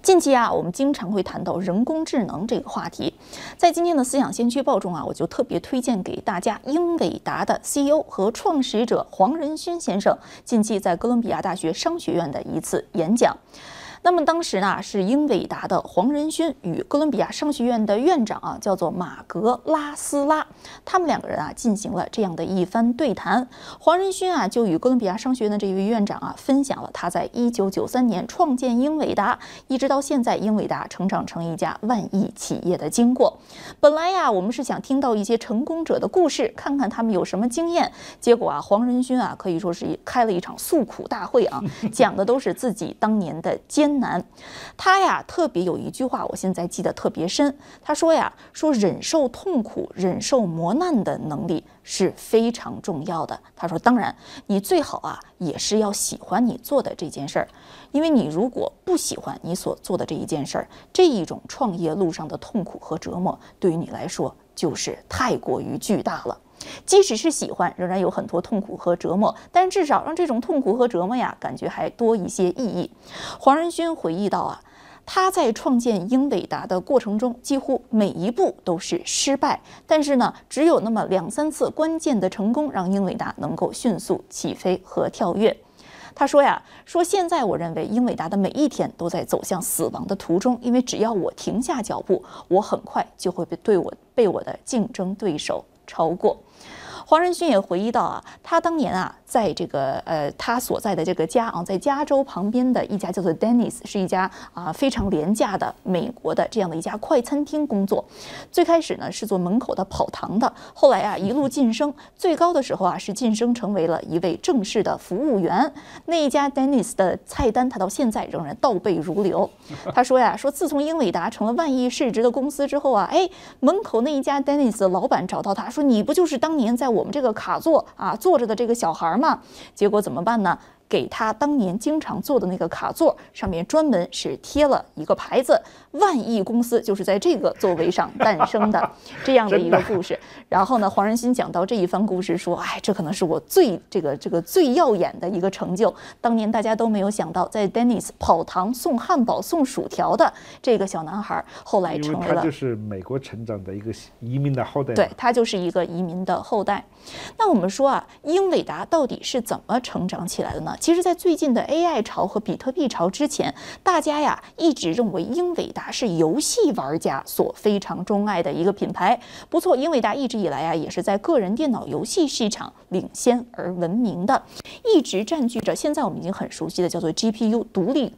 近期啊，我们经常会谈到人工智能这个话题。在今天的思想先驱报中啊，我就特别推荐给大家英伟达的 CEO 和创始者黄仁勋先生近期在哥伦比亚大学商学院的一次演讲。那么当时呢，是英伟达的黄仁勋与哥伦比亚商学院的院长啊，叫做马格拉斯拉，他们两个人啊进行了这样的一番对谈。黄仁勋啊就与哥伦比亚商学院的这位院长啊分享了他在1993年创建英伟达，一直到现在英伟达成长成一家万亿企业的经过。本来呀，我们是想听到一些成功者的故事，看看他们有什么经验。结果啊，黄仁勋啊可以说是开了一场诉苦大会啊，讲的都是自己当年的艰难。他呀特别有一句话，我现在记得特别深。他说呀，忍受痛苦、忍受磨难的能力是非常重要的。他说，当然，你最好啊也是要喜欢你做的这件事儿，因为你如果不喜欢你所做的这一件事儿，这一种创业路上的痛苦和折磨，对于你来说就是太过于巨大了。即使是喜欢，仍然有很多痛苦和折磨，但至少让这种痛苦和折磨呀，感觉还多一些意义。黄仁勋回忆到啊，他在创建英伟达的过程中，几乎每一步都是失败，但是呢，只有那么2、3次关键的成功，让英伟达能够迅速起飞和跳跃。他说呀，现在我认为英伟达的每一天都在走向死亡的途中，因为只要我停下脚步，我很快就会被我的竞争对手超过。黄仁勋也回忆到啊，他当年啊，在这个他所在的这个家啊，在加州旁边的一家叫做 Denny's， 是一家非常廉价的美国的这样的一家快餐厅工作。最开始呢是做门口的跑堂的，后来啊一路晋升，最高的时候啊是晋升成为了一位正式的服务员。那一家 Denny's 的菜单，他到现在仍然倒背如流。他说呀，自从英伟达成了万亿市值的公司之后啊，门口那一家 Denny's 的老板找到他说，你不就是当年在我们这个卡座啊坐着的这个小孩吗？结果怎么办呢？给他当年经常坐的那个卡座上面专门是贴了一个牌子，万亿公司就是在这个座位上诞生的，这样的一个故事。然后呢，黄仁勋讲到这一番故事说，这可能是我最耀眼的一个成就。当年大家都没有想到，在 Denny's 跑堂送汉堡、送薯条的这个小男孩，后来成为了，因为他就是美国成长的一个移民的后代。对，他就是一个移民的后代。那我们说啊，英伟达到底是怎么成长起来的呢？其实，在最近的 AI 潮和比特币潮之前，大家呀一直认为英伟达是游戏玩家所非常钟爱的一个品牌。不错，英伟达一直以来啊也是在个人电脑游戏市场领先而闻名的，一直占据着现在我们已经很熟悉的叫做 GPU 独立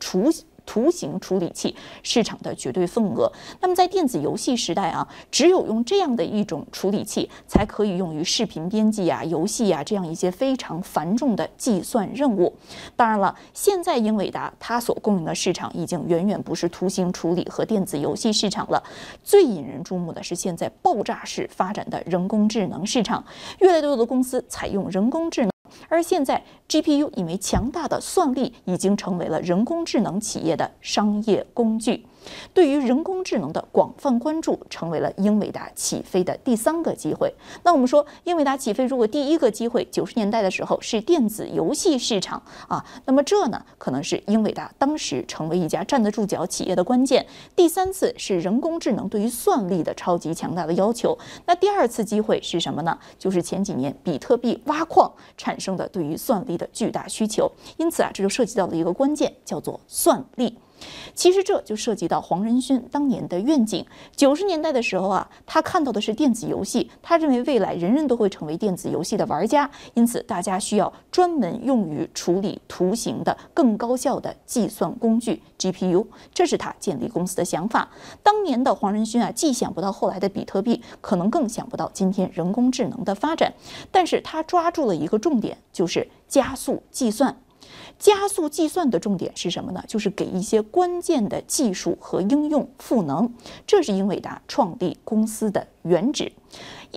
图形处理器市场的绝对份额。那么在电子游戏时代啊，只有用这样的一种处理器，才可以用于视频编辑啊、游戏啊这样一些非常繁重的计算任务。当然了，现在英伟达它所供应的市场已经远远不是图形处理和电子游戏市场了，最引人注目的是现在爆炸式发展的人工智能市场，越来越多的公司采用人工智能。而现在 GPU 因为强大的算力已经成为了人工智能企业的商业工具。对于人工智能的广泛关注，成为了英伟达起飞的第3个机会。那我们说，英伟达起飞如果第1个机会90年代的时候是电子游戏市场啊，那么这呢可能是英伟达当时成为一家站得住脚企业的关键。第3次是人工智能对于算力的超级强大的要求。那第2次机会是什么呢？就是前几年比特币挖矿产生的对于算力的巨大需求。因此啊，这就涉及到了一个关键，叫做算力。其实这就涉及到黄仁勋当年的愿景。90年代的时候啊，他看到的是电子游戏，他认为未来人人都会成为电子游戏的玩家，因此大家需要专门用于处理图形的更高效的计算工具 GPU， 这是他建立公司的想法。当年的黄仁勋啊，既想不到后来的比特币，可能更想不到今天人工智能的发展，但是他抓住了一个重点，就是加速计算。加速计算的重点是什么呢？就是给一些关键的技术和应用赋能，这是英伟达创立公司的原旨。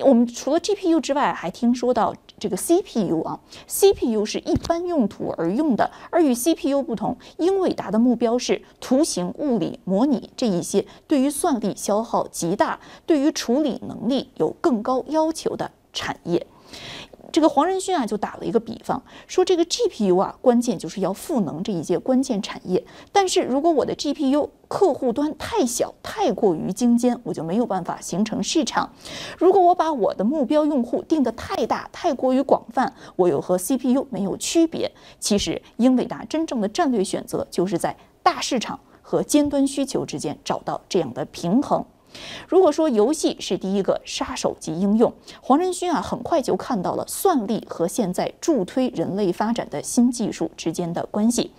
我们除了 GPU 之外，还听说到这个 CPU 啊 ，CPU 是一般用途而用的，而与 CPU 不同，英伟达的目标是图形、物理、模拟这一些对于算力消耗极大、对于处理能力有更高要求的产业。这个黄仁勋啊就打了一个比方，说这个 GPU 啊，关键就是要赋能这一些关键产业。但是如果我的 GPU 客户端太小，太过于精尖，我就没有办法形成市场。如果我把我的目标用户定得太大，太过于广泛，我又和 CPU 没有区别。其实英伟达真正的战略选择就是在大市场和尖端需求之间找到这样的平衡。如果说游戏是第一个杀手级应用，黄仁勋啊很快就看到了算力和现在助推人类发展的新技术之间的关系。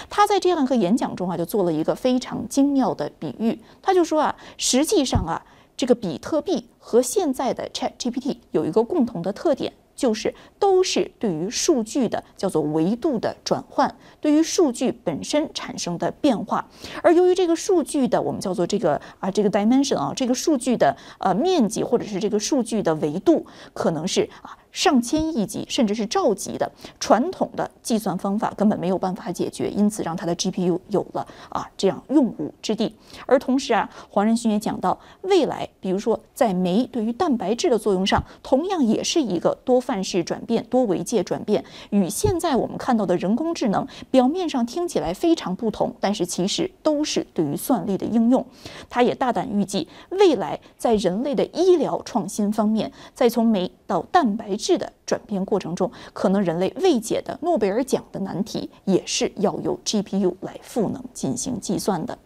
他在这样一个演讲中啊，就做了一个非常精妙的比喻。他就说啊，实际上啊，这个比特币和现在的 ChatGPT 有一个共同的特点，就是都是对于数据的叫做维度的转换，对于数据本身产生的变化。而由于这个数据的我们叫做这个 dimension 啊，这个数据的面积或者是这个数据的维度，可能是上千亿级甚至是兆级的，传统的计算方法根本没有办法解决，因此让它的 GPU 有了这样用武之地。而同时啊，黄仁勋也讲到，未来比如说在酶对于蛋白质的作用上，同样也是一个多范式转变、多维界转变，与现在我们看到的人工智能表面上听起来非常不同，但是其实都是对于算力的应用。他也大胆预计，未来在人类的医疗创新方面，再从酶到蛋白质的转变过程中，可能人类未解的诺贝尔奖的难题，也是要由 GPU 来赋能进行计算的。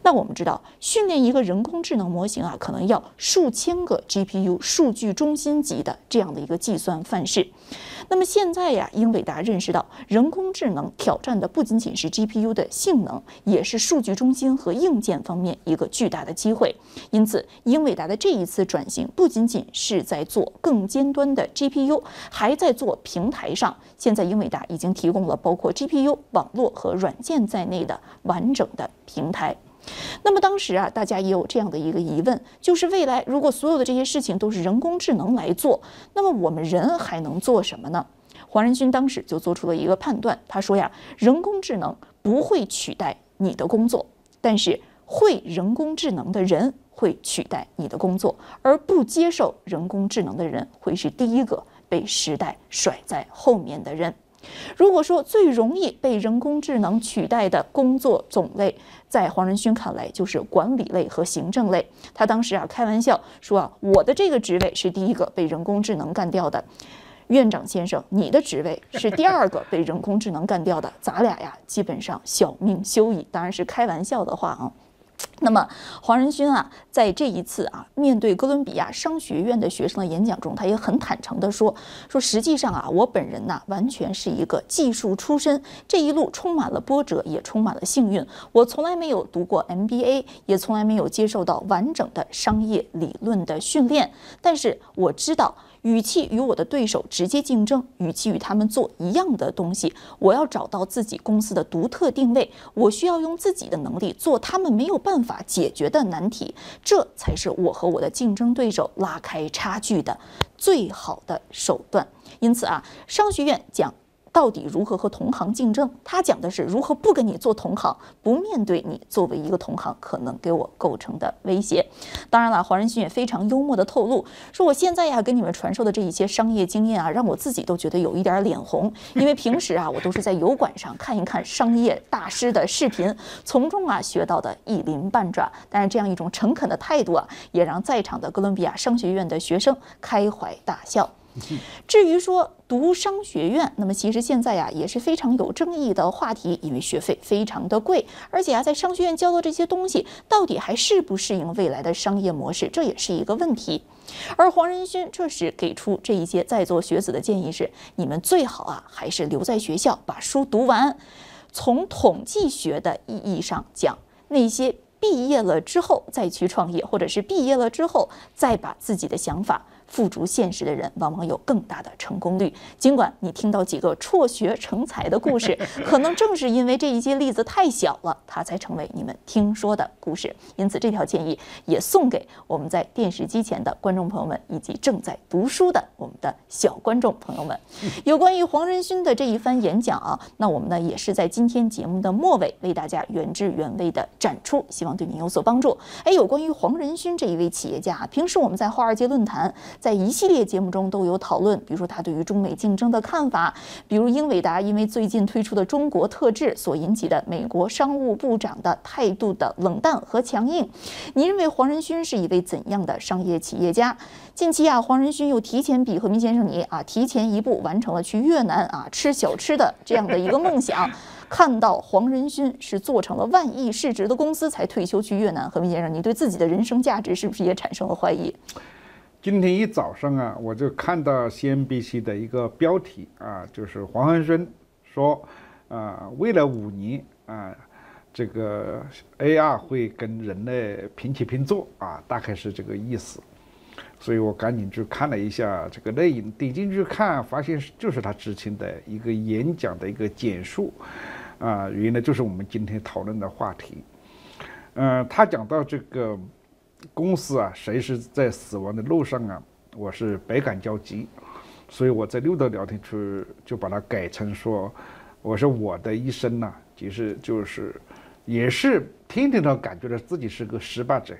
那我们知道，训练一个人工智能模型可能要数千个 GPU 数据中心级的这样的一个计算范式。那么现在呀，英伟达认识到，人工智能挑战的不仅仅是 GPU 的性能，也是数据中心和硬件方面一个巨大的机会。因此，英伟达的这一次转型，不仅仅是在做更尖端的 GPU， 还在做平台上。现在英伟达已经提供了包括 GPU、网络和软件在内的完整的平台。那么当时大家也有这样的一个疑问，就是未来如果所有的这些事情都是人工智能来做，那么我们人还能做什么呢？黄仁勋当时就做出了一个判断，他说呀，人工智能不会取代你的工作，但是会人工智能的人会取代你的工作，而不接受人工智能的人会是第一个被时代甩在后面的人。如果说最容易被人工智能取代的工作种类，在黄仁勋看来就是管理类和行政类。他当时开玩笑说我的这个职位是第一个被人工智能干掉的，院长先生，你的职位是第二个被人工智能干掉的，咱俩基本上小命休矣。当然是开玩笑的话那么黄仁勋在这一次面对哥伦比亚商学院的学生的演讲中，他也很坦诚地说实际上我本人完全是一个技术出身，这一路充满了波折，也充满了幸运。我从来没有读过 MBA， 也从来没有接受到完整的商业理论的训练，但是我知道，与其与我的对手直接竞争，与其与他们做一样的东西，我要找到自己公司的独特定位，我需要用自己的能力做他们没有办法解决的难题，这才是我和我的竞争对手拉开差距的最好的手段。因此商学院讲到底如何和同行竞争，他讲的是如何不跟你做同行，不面对你作为一个同行可能给我构成的威胁。当然了，黄仁勋也非常幽默的透露说，我现在跟你们传授的这一些商业经验让我自己都觉得有一点脸红，因为平时我都是在油管上看一看商业大师的视频，从中学到的一鳞半爪。但是这样一种诚恳的态度也让在场的哥伦比亚商学院的学生开怀大笑。至于说读商学院，那么其实现在也是非常有争议的话题，因为学费非常的贵，而且在商学院教的这些东西到底还适不适应未来的商业模式，这也是一个问题。而黄仁勋这时给出这一些在座学子的建议是，你们最好还是留在学校把书读完。从统计学的意义上讲，那些毕业了之后再去创业，或者是毕业了之后再把自己的想法付诸现实的人，往往有更大的成功率。尽管你听到几个辍学成才的故事，可能正是因为这一些例子太小了，它才成为你们听说的故事。因此这条建议也送给我们在电视机前的观众朋友们，以及正在读书的我们的小观众朋友们。有关于黄仁勋的这一番演讲那我们呢也是在今天节目的末尾为大家原汁原味的展出，希望对您有所帮助。有关于黄仁勋这一位企业家，平时我们在华尔街论坛在一系列节目中都有讨论，比如说他对于中美竞争的看法，比如英伟达因为最近推出的中国特质所引起的美国商务部长的态度的冷淡和强硬。你认为黄仁勋是一位怎样的商业企业家？近期黄仁勋又提前比何明先生你提前一步完成了去越南吃小吃的这样的一个梦想。看到黄仁勋是做成了万亿市值的公司才退休去越南，何明先生，你对自己的人生价值是不是也产生了怀疑？今天一早上我就看到 CNBC 的一个标题就是黄仁勋说未来5年这个 AR 会跟人类平起平坐大概是这个意思。所以我赶紧去看了一下这个内容，点进去看，发现就是他之前的一个演讲的一个简述原来就是我们今天讨论的话题。他讲到这个公司谁是在死亡的路上我是百感交集，所以我在六道聊天区就把它改成说，我说我的一生其实就是也是天天都感觉到自己是个失败者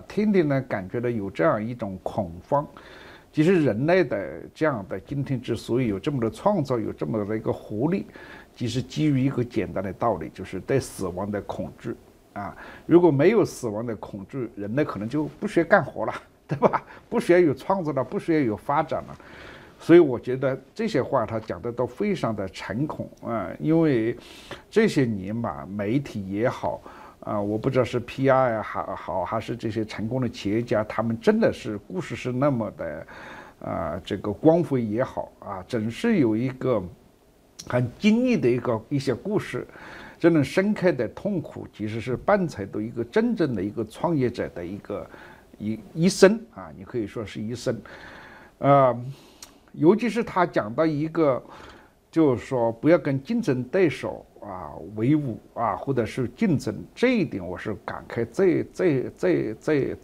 天天呢感觉到有这样一种恐慌。其实人类的这样的今天之所以有这么多创造，有这么的一个活力，其实基于一个简单的道理，就是对死亡的恐惧如果没有死亡的恐惧，人类可能就不需要干活了，对吧？不需要有创造了，不需要有发展了。所以我觉得这些话他讲的都非常的诚恳因为这些年媒体也好我不知道是 PR 好还是这些成功的企业家，他们真的是故事是那么的这个光辉也好真是有一个很经历的一些故事，这种深刻的痛苦其实是伴随着一个真正的一个创业者的一生你可以说是一生尤其是他讲到一个就是说不要跟竞争对手为伍或者是竞争，这一点我是感慨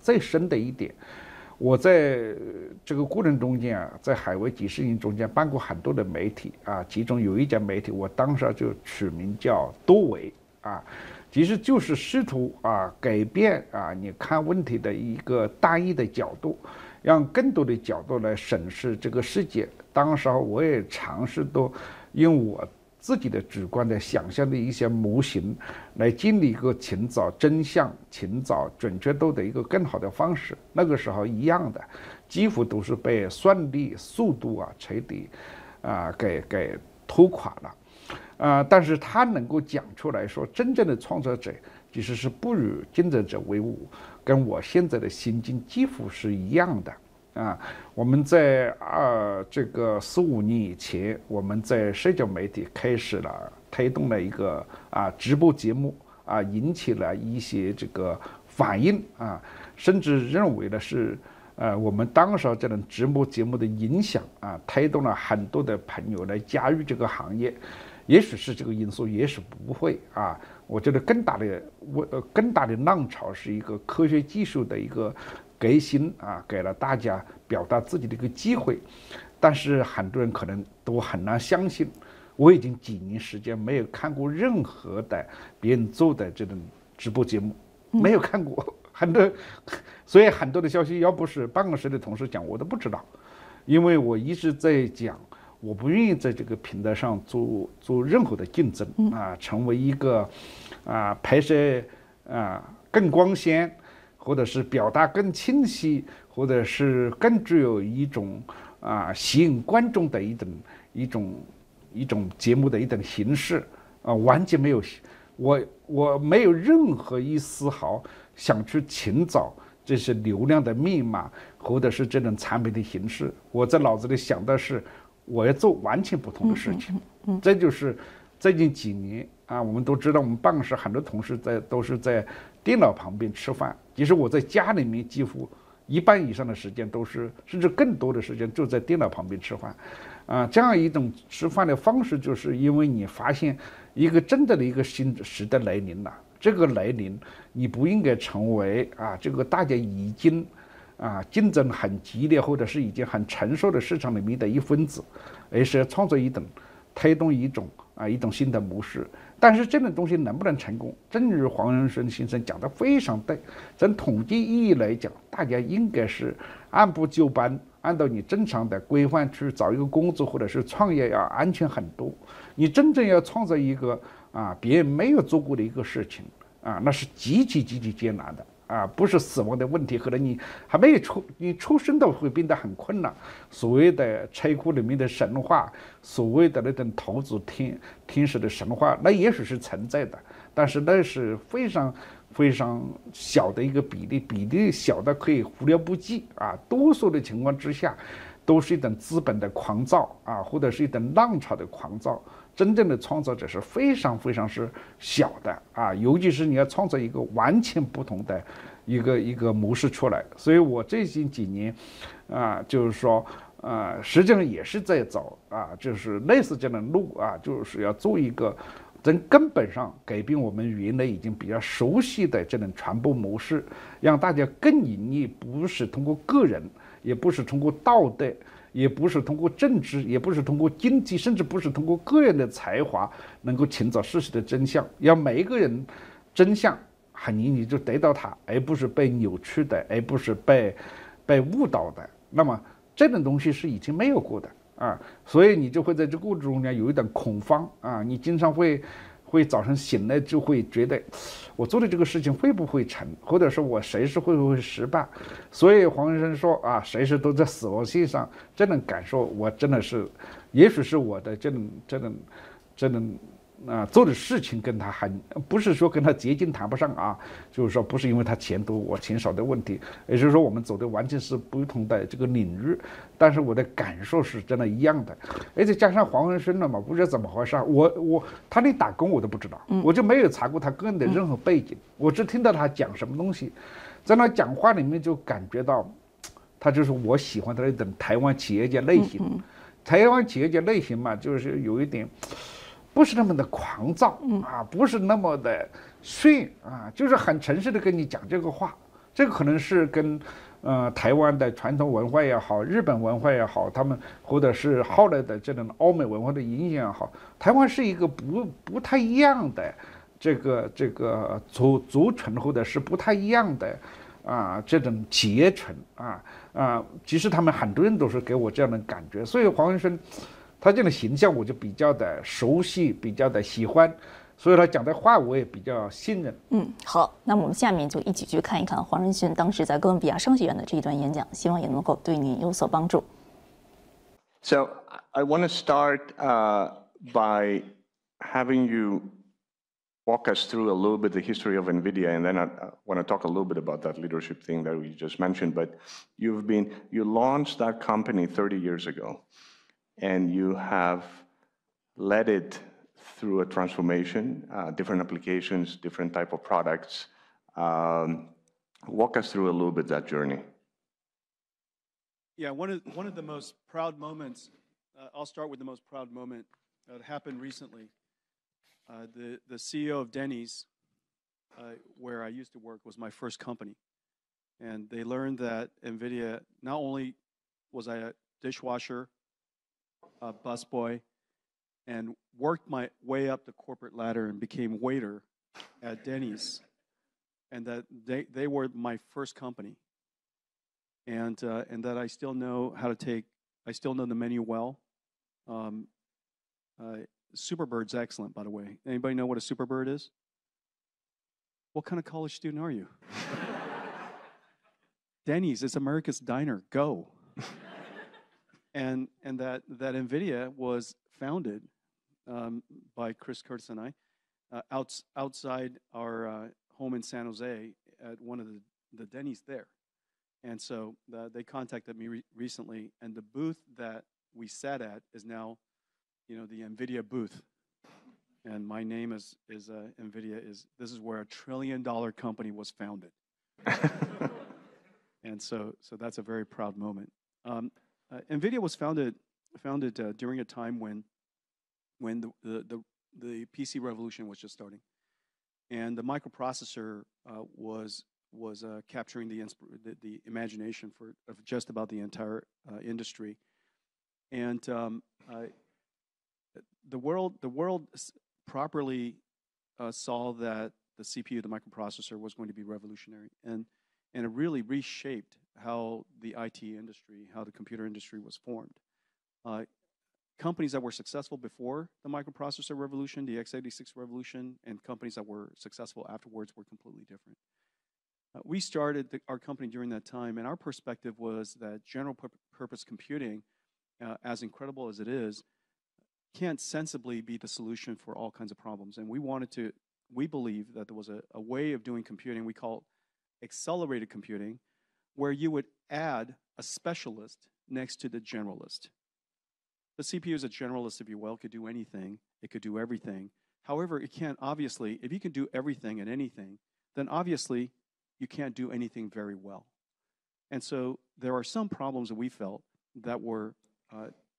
最深的一点。我在这个过程中间在海外几十年中间办过很多的媒体其中有一家媒体我当时就取名叫多维其实就是试图改变你看问题的一个单一的角度，让更多的角度来审视这个世界。当时我也尝试都用我自己的主观的想象的一些模型来建立一个寻找真相、寻找准确度的一个更好的方式。那个时候一样的，几乎都是被算力、速度彻底给拖垮了。但是他能够讲出来说，真正的创造者其实是不与竞争者为伍，跟我现在的心境几乎是一样的。我们在这个4-5年以前，我们在社交媒体开始了推动了一个直播节目引起了一些这个反应甚至认为的是我们当时这种直播节目的影响推动了很多的朋友来加入这个行业。也许是这个因素，也许不会我觉得更大的浪潮是一个科学技术的一个革新给了大家表达自己的一个机会。但是很多人可能都很难相信，我已经几年时间没有看过任何的别人做的这种直播节目，没有看过所以很多的消息要不是办公室的同事讲我都不知道，因为我一直在讲我不愿意在这个平台上做任何的竞争成为一个拍摄更光鲜，或者是表达更清晰，或者是更具有一种吸引观众的一种节目的一种形式完全没有，我没有任何一丝毫想去寻找这些流量的密码，或者是这种产品的形式。我在脑子里想的是我要做完全不同的事情。这就是最近几年我们都知道我们办公室很多同事都是在电脑旁边吃饭，其实我在家里面几乎1半以上的时间都是，甚至更多的时间就在电脑旁边吃饭这样一种吃饭的方式，就是因为你发现一个真正的一个新时代来临了。这个来临你不应该成为这个大家已经竞争很激烈或者是已经很成熟的市场里面的一分子，而是要创造推动一种新的模式。但是这种东西能不能成功，正如黄仁勋先生讲的非常对，从统计意义来讲，大家应该是按部就班按照你正常的规范去找一个工作或者是创业要安全很多。你真正要创造一个别人没有做过的一个事情那是极其艰难的。不是死亡的问题，可能你还没有你出生都会变得很困难。所谓的车库里面的神话，所谓的那种投资天使的神话，那也许是存在的，但是那是非常小的一个比例小的可以忽略不计多数的情况之下，都是一种资本的狂躁或者是一种浪潮的狂躁。真正的创造者是非常是小的尤其是你要创造一个完全不同的一个模式出来。所以我最近几年就是说实际上也是在走就是类似这样的路就是要做一个从根本上改变我们原来已经比较熟悉的这种传播模式，让大家更盈利，不是通过个人，也不是通过道德，也不是通过政治，也不是通过经济，甚至不是通过个人的才华能够寻找事实的真相，要每一个人真相很容易就得到它，而不是被扭曲的，而不是被误导的。那么这种东西是已经没有过的所以你就会在这过程中呢有一点恐慌你经常会早上醒来就会觉得我做的这个事情会不会成，或者说我随时会不会失败。所以黄医生说随时都在死亡线上，这种感受我真的是，也许是我的这种做的事情跟他不是说跟他结晶谈不上就是说不是因为他钱多我钱少的问题，也就是说我们走的完全是不同的这个领域，但是我的感受是真的一样的。而且加上黄文生了嘛，不知道怎么回事他连打工我都不知道我就没有查过他个人的任何背景我只听到他讲什么东西，在那讲话里面就感觉到他就是我喜欢的那种台湾企业家类型台湾企业家类型嘛，就是有一点不是那么的狂躁不是那么的顺就是很诚实的跟你讲这个话。这个可能是跟台湾的传统文化也好，日本文化也好，他们或者是后来的这种欧美文化的影响也好，台湾是一个不太一样的这个族群，或者是不太一样的这种阶层其实他们很多人都是给我这样的感觉。所以黄医生他这种形象我就比较的熟悉，比较的喜欢，所以他讲的话我也比较信任。好，那么我们下面就一起去看一看黄仁勋当时在哥伦比亚商学院的这一段演讲，希望也能够对你有所帮助。So I want to start by having you walk us through a little bit the history of NVIDIA, and then I want to talk a little bit about that leadership thing that we just mentioned. But you launched that company 30 years ago, and you have led it through a transformation, different applications, different type of products. Walk us through a little bit that journey. Yeah, one of the most proud moments, I'll start with the most proud moment that happened recently. The CEO of Denny's, where I used to work, was my first company. And they learned that NVIDIA, not only was I a dishwasher, a busboy, and worked my way up the corporate ladder and became waiter at Denny's, and that they were my first company, and that I still know I still know the menu well. Superbird's excellent, by the way. Anybody know what a Superbird is? What kind of college student are you? Denny's is America's diner. Go. and that NVIDIA was founded by Chris Curtis and I outside our home in San Jose at one of the Denny's there. And so they contacted me recently, and the booth that we sat at is now, the NVIDIA booth. And my name is NVIDIA. This is where $1 trillion company was founded. And so that's a very proud moment. NVIDIA was founded during a time when the PC revolution was just starting, and the microprocessor was capturing the imagination of just about the entire industry, and the world properly saw that the CPU, the microprocessor, was going to be revolutionary, and it really reshaped how the IT industry, how the computer industry was formed. Companies that were successful before the microprocessor revolution, the x86 revolution, and companies that were successful afterwards were completely different. We started our company during that time, and our perspective was that general purpose computing, as incredible as it is, can't sensibly be the solution for all kinds of problems. And we believe that there was a way of doing computing we call accelerated computing, where you would add a specialist next to the generalist. The CPU is a generalist, if you will. It could do anything. It could do everything. However, it can't, obviously, if you can do everything and anything, then obviously you can't do anything very well. And so there are some problems that we felt that were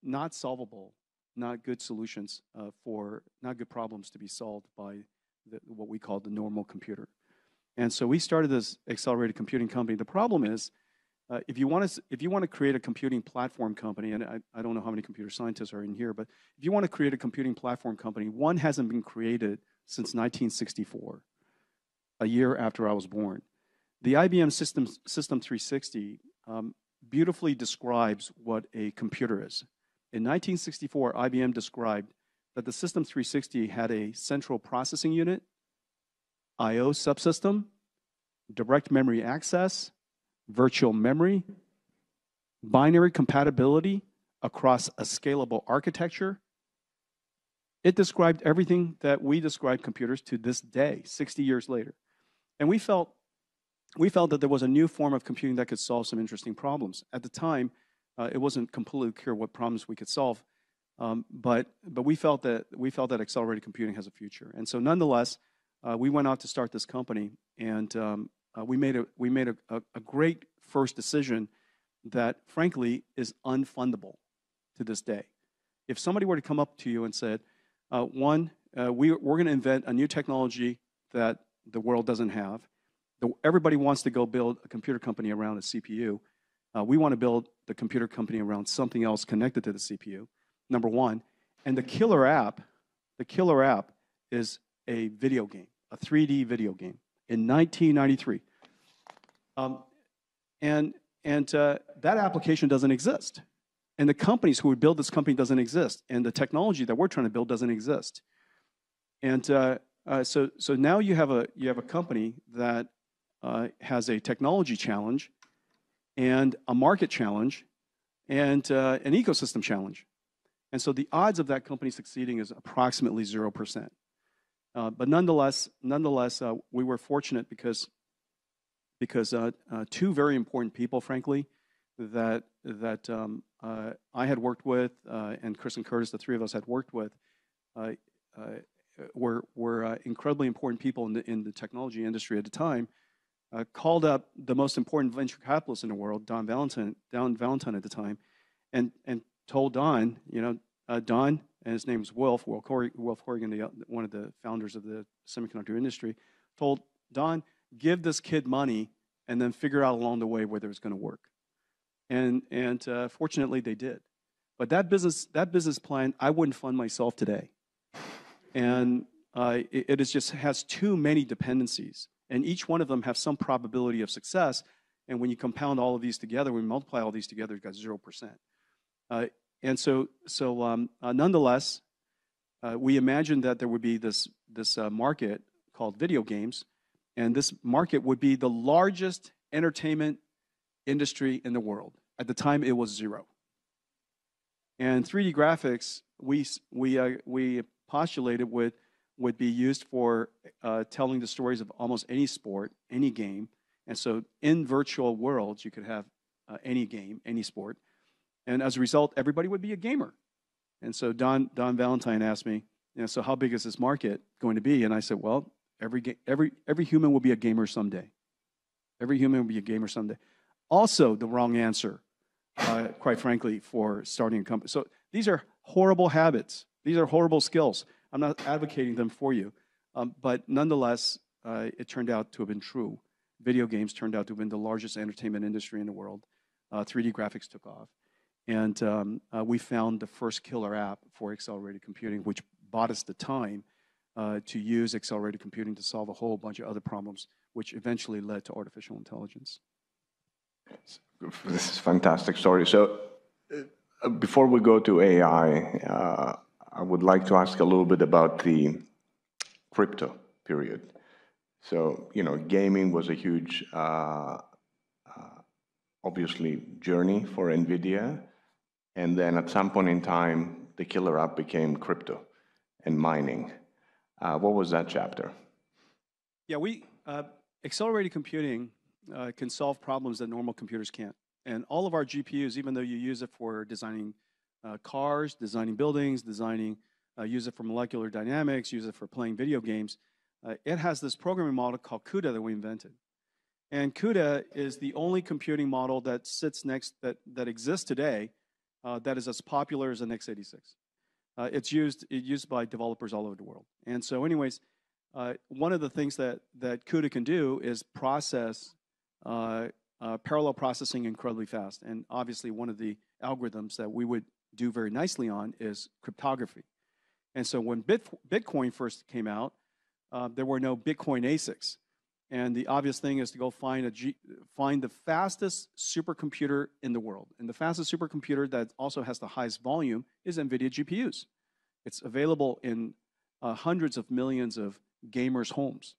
not solvable, not good solutions not good problems to be solved by what we call the normal computer. And so we started this accelerated computing company. The problem is, if you want to create a computing platform company, and I don't know how many computer scientists are in here, but if you want to create a computing platform company, one hasn't been created since 1964, a year after I was born. The IBM System 360 beautifully describes what a computer is. In 1964, IBM described that the System 360 had a central processing unit, I/O subsystem, direct memory access, virtual memory, binary compatibility across a scalable architecture. It described everything that we describe computers to this day, 60 years later. And we felt that there was a new form of computing that could solve some interesting problems. At the time, it wasn't completely clear what problems we could solve, but we felt that accelerated computing has a future. And so nonetheless, we went out to start this company, and we made a great first decision that, frankly, is unfundable to this day. If somebody were to come up to you and said, we're going to invent a new technology that the world doesn't have. Everybody wants to go build a computer company around a CPU. We want to build the computer company around something else connected to the CPU, number one. And the killer app is a video game, a 3D video game in 1993. That application doesn't exist. And the companies who would build this company doesn't exist. And the technology that we're trying to build doesn't exist. And so now you have a company that has a technology challenge and a market challenge and an ecosystem challenge. And so the odds of that company succeeding is approximately 0%. But nonetheless, we were fortunate because two very important people, frankly, that I had worked with, and Chris and Curtis, the three of us had worked with, were incredibly important people in the technology industry at the time. Called up the most important venture capitalist in the world, Don Valentine at the time, and told Don, Don, and his name was Wilf Horrigan, one of the founders of the semiconductor industry, told Don, give this kid money and then figure out along the way whether it's going to work. And fortunately they did. But that business plan, I wouldn't fund myself today. And it just has too many dependencies. And each one of them have some probability of success. And when you compound all of these together, when you multiply all these together, you've got 0%. And so nonetheless, we imagined that there would be this market called video games. And this market would be the largest entertainment industry in the world. At the time, it was zero. And 3D graphics, we postulated would be used for telling the stories of almost any sport, any game. And so in virtual worlds, you could have any game, any sport. And as a result, everybody would be a gamer. And so Don Valentine asked me, so how big is this market going to be? And I said, well, every human will be a gamer someday. Every human will be a gamer someday. Also the wrong answer, quite frankly, for starting a company. So these are horrible habits. These are horrible skills. I'm not advocating them for you. But nonetheless, it turned out to have been true. Video games turned out to have been the largest entertainment industry in the world. 3D graphics took off. And we found the first killer app for accelerated computing, which bought us the time to use accelerated computing to solve a whole bunch of other problems, which eventually led to artificial intelligence. This is a fantastic story. So before we go to AI, I would like to ask a little bit about the crypto period. So, gaming was a huge, obviously, journey for NVIDIA. And then at some point in time, the killer app became crypto and mining. What was that chapter? Yeah, accelerated computing can solve problems that normal computers can't. And all of our GPUs, even though you use it for designing cars, designing buildings, use it for molecular dynamics, use it for playing video games, it has this programming model called CUDA that we invented. And CUDA is the only computing model that that exists today that is as popular as an x86. It's used by developers all over the world. And so anyways, one of the things that CUDA can do is process parallel processing incredibly fast. And obviously one of the algorithms that we would do very nicely on is cryptography. And so when Bitcoin first came out, there were no Bitcoin ASICs. And the obvious thing is to go find the fastest supercomputer in the world. And the fastest supercomputer that also has the highest volume is NVIDIA GPUs. It's available in hundreds of millions of gamers' homes.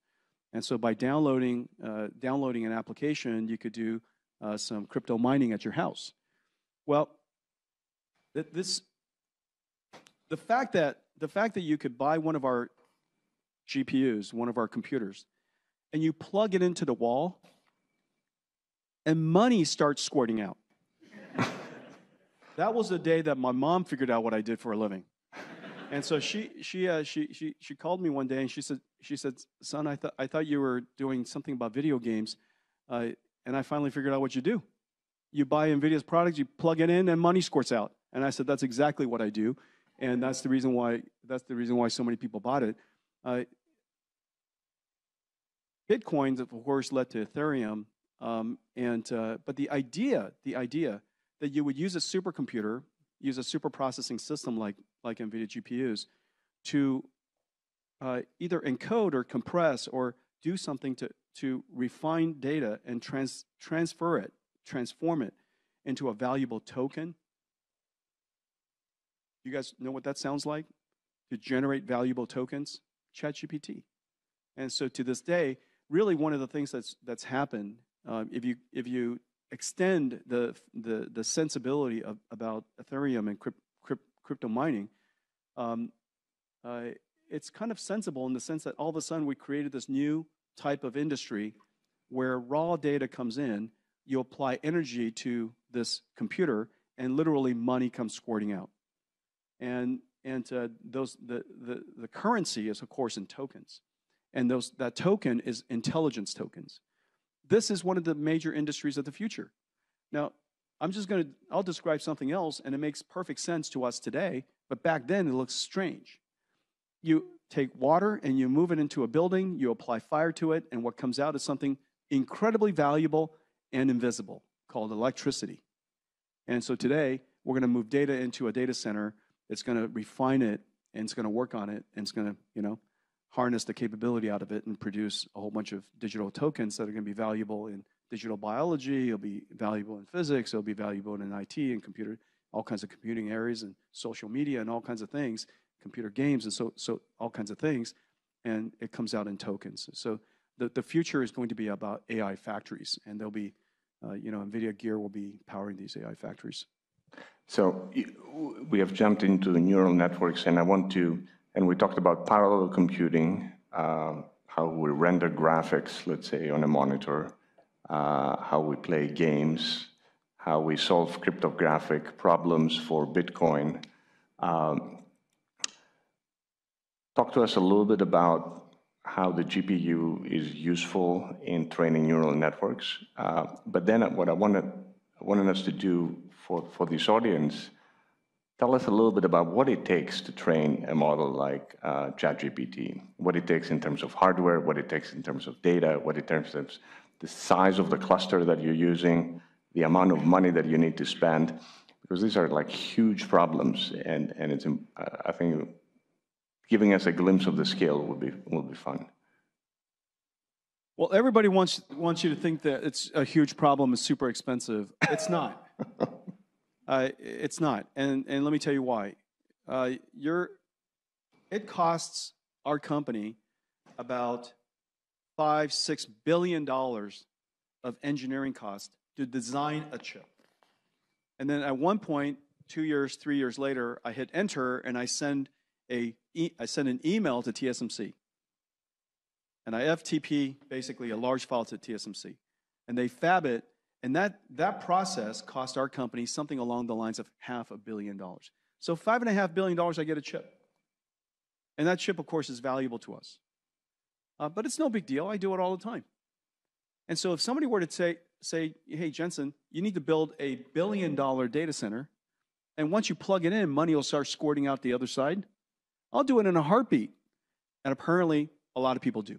And so by downloading an application, you could do some crypto mining at your house. Well, the fact that you could buy one of our GPUs, one of our computers, and you plug it into the wall, and money starts squirting out. That was the day that my mom figured out what I did for a living. And so she called me one day and she said, son, I thought you were doing something about video games, and I finally figured out what you do. You buy NVIDIA's products, you plug it in, and money squirts out. And I said, that's exactly what I do, and that's the reason why so many people bought it. Bitcoin, of course, led to Ethereum, but the idea that you would use a supercomputer, use a super processing system like NVIDIA GPUs to either encode or compress or do something to refine data and transform it into a valuable token. You guys know what that sounds like? To generate valuable tokens? ChatGPT. And so to this day, really one of the things that's happened, if you extend the sensibility about Ethereum and crypto mining, it's kind of sensible in the sense that all of a sudden we created this new type of industry where raw data comes in, you apply energy to this computer, and literally money comes squirting out. And the currency is, of course, in tokens. And that token is intelligence tokens. This is one of the major industries of the future. Now, I'll describe something else, and it makes perfect sense to us today, but back then it looks strange. You take water and you move it into a building, you apply fire to it, and what comes out is something incredibly valuable and invisible called electricity. And so today, we're going to move data into a data center. It's going to refine it, and it's going to work on it, and it's going to, harness the capability out of it and produce a whole bunch of digital tokens that are going to be valuable in digital biology, it'll be valuable in physics, it'll be valuable in IT and computer, all kinds of computing areas and social media and all kinds of things, computer games and so all kinds of things, and it comes out in tokens. So the future is going to be about AI factories, and there'll be, NVIDIA gear will be powering these AI factories. So we have jumped into the neural networks, and we talked about parallel computing, how we render graphics, let's say, on a monitor, how we play games, how we solve cryptographic problems for Bitcoin. Talk to us a little bit about how the GPU is useful in training neural networks. But then what I wanted us to do for this audience, tell us a little bit about what it takes to train a model like ChatGPT, what it takes in terms of hardware, what it takes in terms of data, what it takes in terms of the size of the cluster that you're using, the amount of money that you need to spend, because these are like huge problems, and it's, I think giving us a glimpse of the scale will be fun. Well, everybody wants you to think that it's a huge problem, it's super expensive. It's not. It's not, and let me tell you why. It costs our company about $5-6 billion of engineering cost to design a chip. And then at one point, 2 years, 3 years later, I hit enter and I send an email to TSMC. And I FTP basically a large file to TSMC. And they fab it, and that process cost our company something along the lines of $500 million. So $5.5 billion, I get a chip. And that chip, of course, is valuable to us. But it's no big deal. I do it all the time. And so if somebody were to say, hey, Jensen, you need to build a $1 billion data center, and once you plug it in, money will start squirting out the other side, I'll do it in a heartbeat. And apparently, a lot of people do.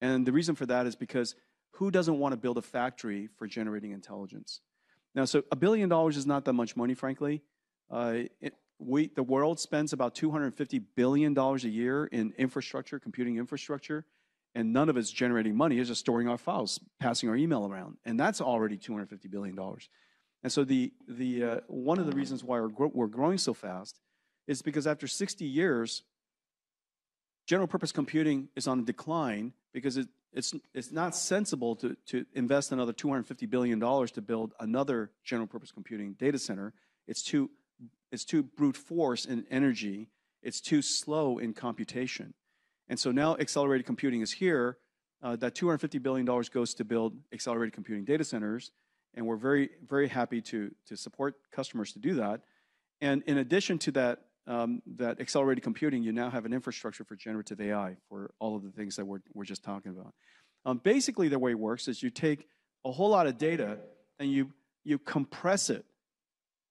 And the reason for that is because who doesn't want to build a factory for generating intelligence? Now, so $1 billion is not that much money, frankly. The world spends about $250 billion a year in infrastructure, computing infrastructure, and none of it's generating money. It's just storing our files, passing our email around, and that's already $250 billion. And so one of the reasons why we're growing so fast is because after 60 years, general purpose computing is on a decline because it's not sensible to invest another $250 billion to build another general purpose computing data center. It's too brute force in energy. It's too slow in computation. And so now accelerated computing is here. That $250 billion goes to build accelerated computing data centers. And we're very, very happy to support customers to do that. And in addition to that, that accelerated computing, you now have an infrastructure for generative AI for all of the things that we're just talking about. Basically, the way it works is you take a whole lot of data and you compress it.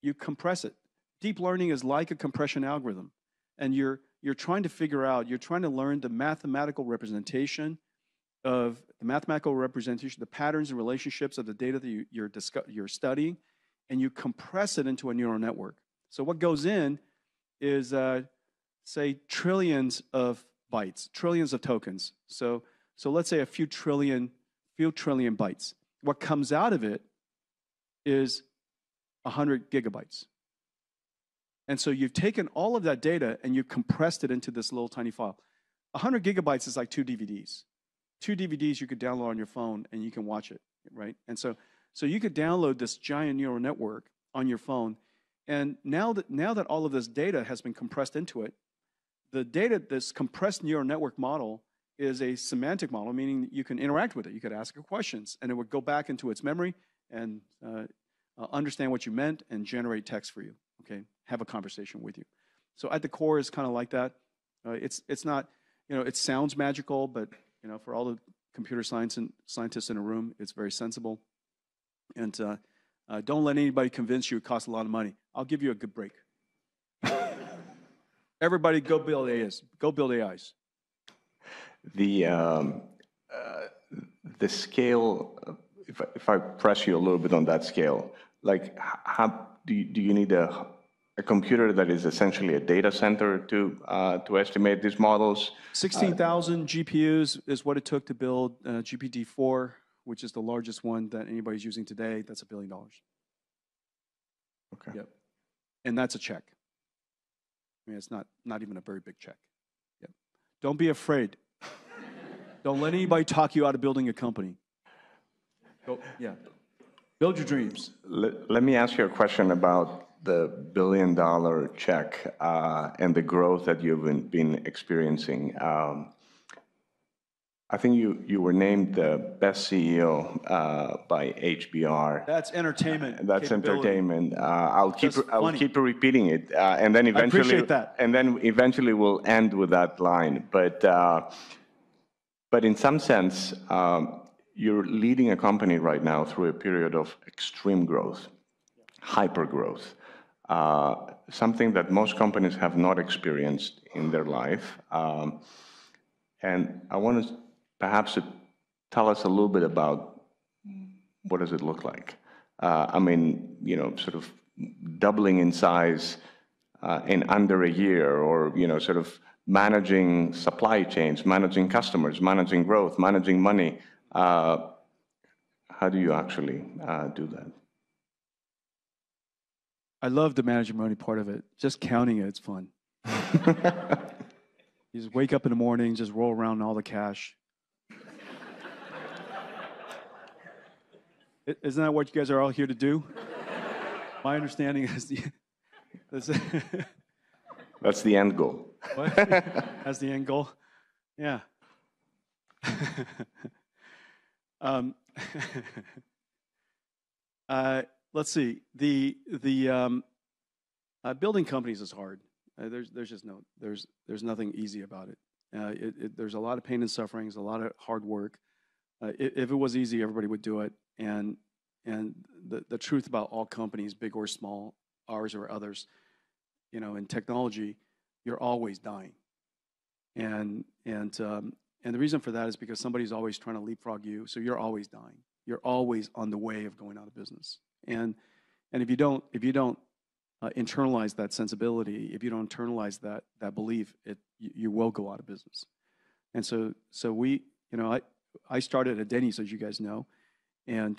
You compress it. Deep learning is like a compression algorithm, and you're trying to figure out, you're trying to learn the mathematical representation, the patterns and relationships of the data that you're studying, and you compress it into a neural network. So what goes in is, say, trillions of bytes, trillions of tokens. So let's say a few trillion bytes. What comes out of it is 100 gigabytes. And so you've taken all of that data and you've compressed it into this little tiny file. 100 gigabytes is like 2 DVDs. 2 DVDs you could download on your phone and you can watch it, right? And so you could download this giant neural network on your phone. And now that all of this data has been compressed into it, this compressed neural network model is a semantic model, meaning you can interact with it. You could ask it questions, and it would go back into its memory and understand what you meant and generate text for you, okay? Have a conversation with you. So at the core is kind of like that. It's not, it sounds magical, but for all the computer scientists in a room, it's very sensible. And don't let anybody convince you it costs a lot of money. I'll give you a good break. Everybody go build AIs. Go build AIs. The scale, if I press you a little bit on that scale, like how do you need a computer that is essentially a data center to estimate these models? 16,000 GPUs is what it took to build GPT-4, which is the largest one that anybody's using today. That's $1 billion. Okay. Yep. And that's a check. I mean, it's not even a very big check. Yep. Don't be afraid. Don't let anybody talk you out of building a company. Yeah. Build your dreams. Let me ask you a question about the $1 billion check and the growth that you've been experiencing. I think you were named the best CEO by HBR. That's entertainment. That's entertainment. I'll keep repeating it, and then eventually, I appreciate that. And then eventually we'll end with that line. But in some sense, you're leading a company right now through a period of extreme growth, hyper growth, something that most companies have not experienced in their life. And I want to perhaps tell us a little bit about what does it look like. I mean, sort of doubling in size in under a year, or sort of managing supply chains, managing customers, managing growth, managing money. How do you actually do that? I love the managing money part of it. Just counting it's fun. You just wake up in the morning, just roll around all the cash. Isn't that what you guys are all here to do? My understanding is that's the end goal. What? That's the end goal? Yeah. Let's see. Building companies is hard. There's nothing easy about it. There's a lot of pain and suffering. There's a lot of hard work. If it was easy, everybody would do it. And the truth about all companies, big or small, ours or others, in technology, you're always dying. And the reason for that is because somebody's always trying to leapfrog you, so you're always dying. You're always on the way of going out of business. And if you don't internalize that sensibility, if you don't internalize that belief, you will go out of business. And so we, I started at Denny's, as you guys know, and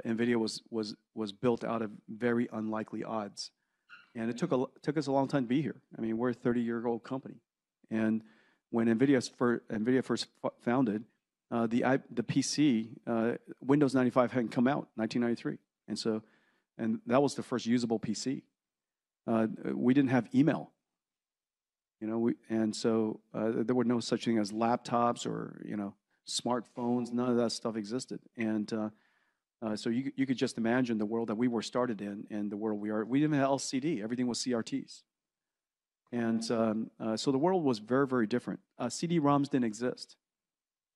NVIDIA was built out of very unlikely odds, and it took us a long time to be here. I mean, we're a 30-year-old company, and when NVIDIA first founded, the PC, Windows 95 hadn't come out, 1993, and that was the first usable PC. We didn't have email, and so there were no such thing as laptops or smartphones. None of that stuff existed, and so you could just imagine the world that we were started in and the world we are. We didn't have LCD; everything was CRTs, and so the world was very, very different. CD-ROMs didn't exist.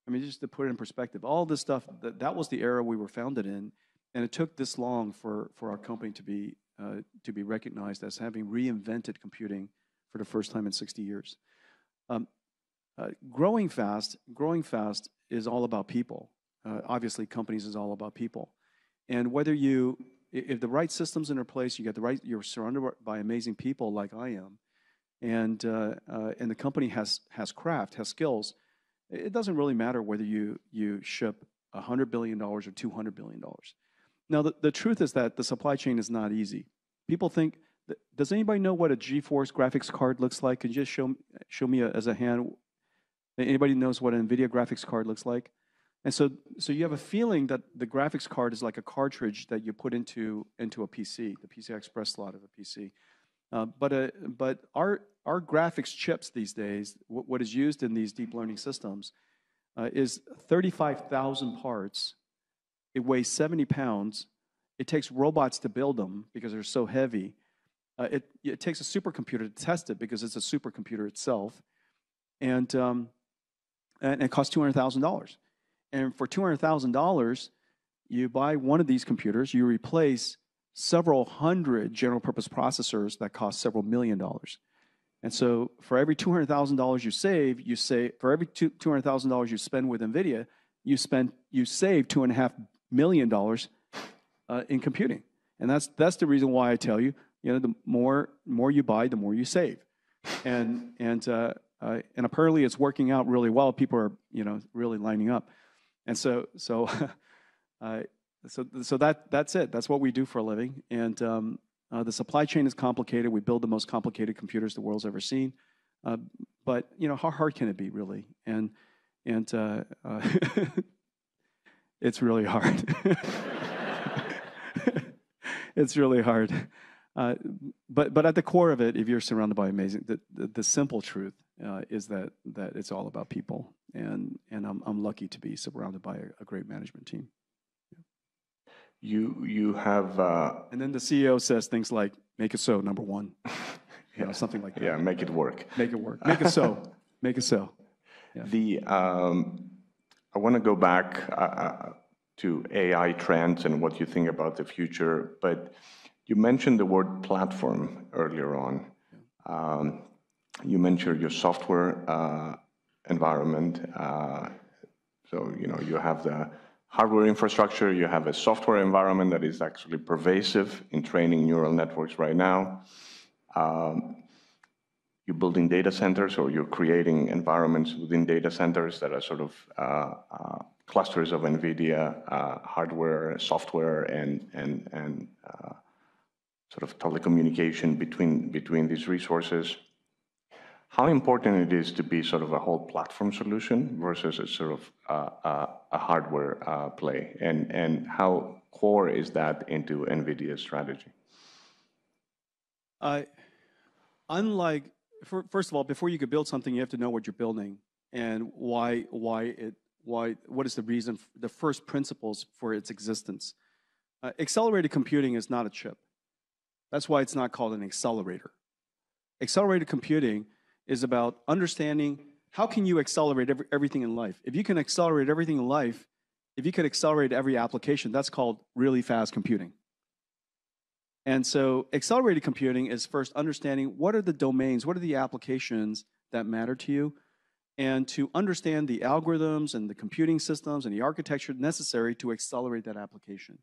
I mean, just to put it in perspective, all this stuff that was the era we were founded in, and it took this long for our company to be recognized as having reinvented computing for the first time in 60 years. Growing fast is all about people. Obviously, companies is all about people. And if the right system's in their place, you're surrounded by amazing people like I am, and the company has craft, has skills. It doesn't really matter whether you ship $100 billion or $200 billion. Now, the truth is that the supply chain is not easy. People think, does anybody know what a GeForce graphics card looks like? Can you just show me as a hand? Anybody knows what an NVIDIA graphics card looks like? And so you have a feeling that the graphics card is like a cartridge that you put into a PC, the PCI Express slot of a PC. But our graphics chips these days, what is used in these deep learning systems, is 35,000 parts. It weighs 70 pounds. It takes robots to build them because they're so heavy. It takes a supercomputer to test it because it's a supercomputer itself. And it costs $200,000. And for $200,000, you buy one of these computers, you replace several hundred general purpose processors that cost several $1 million. And so for every $200,000 you save, for every $200,000 you spend with NVIDIA, you save $2.5 million in computing. And that's the reason why I tell you, the more you buy, the more you save. And apparently it's working out really well. People are, really lining up. And so that's it. That's what we do for a living. And the supply chain is complicated. We build the most complicated computers the world's ever seen. But how hard can it be, really? And it's really hard. It's really hard. But at the core of it, if you're surrounded by amazing, the simple truth is that it's all about people. And I'm lucky to be surrounded by a great management team. You have... And then the CEO says things like, make it so, number one. Something like that. Yeah, make it work. Make it work. Make it so. Make it so. Yeah. I want to go back to AI trends and what you think about the future, but you mentioned the word platform earlier on. Yeah. You mentioned your software environment. So, you have the hardware infrastructure, you have a software environment that is actually pervasive in training neural networks right now. you're building data centers or you're creating environments within data centers that are sort of clusters of NVIDIA hardware, software, and sort of telecommunication between these resources. How important it is to be sort of a whole platform solution versus a sort of a hardware play, and how core is that into NVIDIA's strategy? First of all, before you could build something, you have to know what you're building and what is the reason, the first principles for its existence. Accelerated computing is not a chip. That's why it's not called an accelerator. Accelerated computing is about understanding how can you accelerate everything in life. If you can accelerate everything in life, if you could accelerate every application, that's called really fast computing. And so accelerated computing is first understanding what are the domains, what are the applications that matter to you, and to understand the algorithms and the computing systems and the architecture necessary to accelerate that application.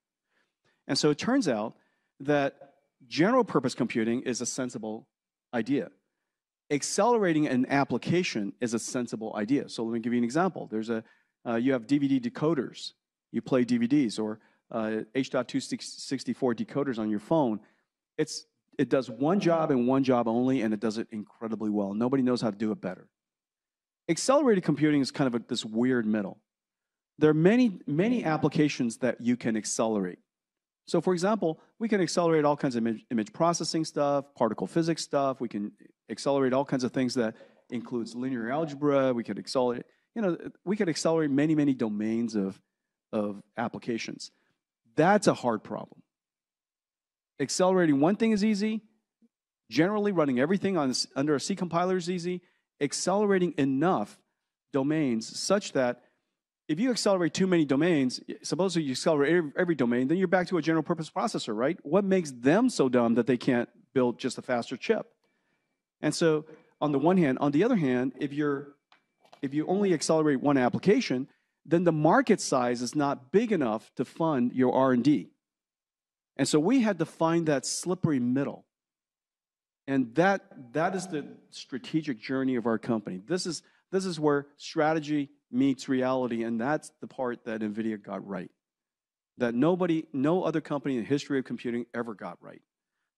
And so it turns out that general purpose computing is a sensible idea. Accelerating an application is a sensible idea. So let me give you an example. You have DVD decoders. You play DVDs, or H.264 decoders on your phone. It does one job and one job only, and it does it incredibly well. Nobody knows how to do it better. Accelerated computing is kind of this weird middle. There are many applications that you can accelerate. So for example, we can accelerate all kinds of image processing stuff, particle physics stuff. We can accelerate all kinds of things that includes linear algebra. We could accelerate, we could accelerate many domains of applications. That's a hard problem. Accelerating one thing is easy. Generally running everything under a C compiler is easy. Accelerating enough domains such that if you accelerate too many domains, suppose you accelerate every domain, then you're back to a general purpose processor, right? What makes them so dumb that they can't build just a faster chip? And so on the one hand, on the other hand, if you only accelerate one application, then the market size is not big enough to fund your R&D. And so we had to find that slippery middle. And that is the strategic journey of our company. This is where strategy meets reality, and that's the part that NVIDIA got right. That no other company in the history of computing ever got right.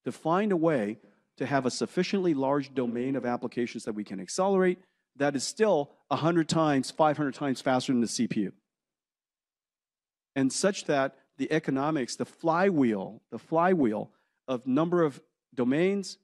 To find a way to have a sufficiently large domain of applications that we can accelerate that is still 100 times, 500 times faster than the CPU. And such that the economics, the flywheel of number of domains,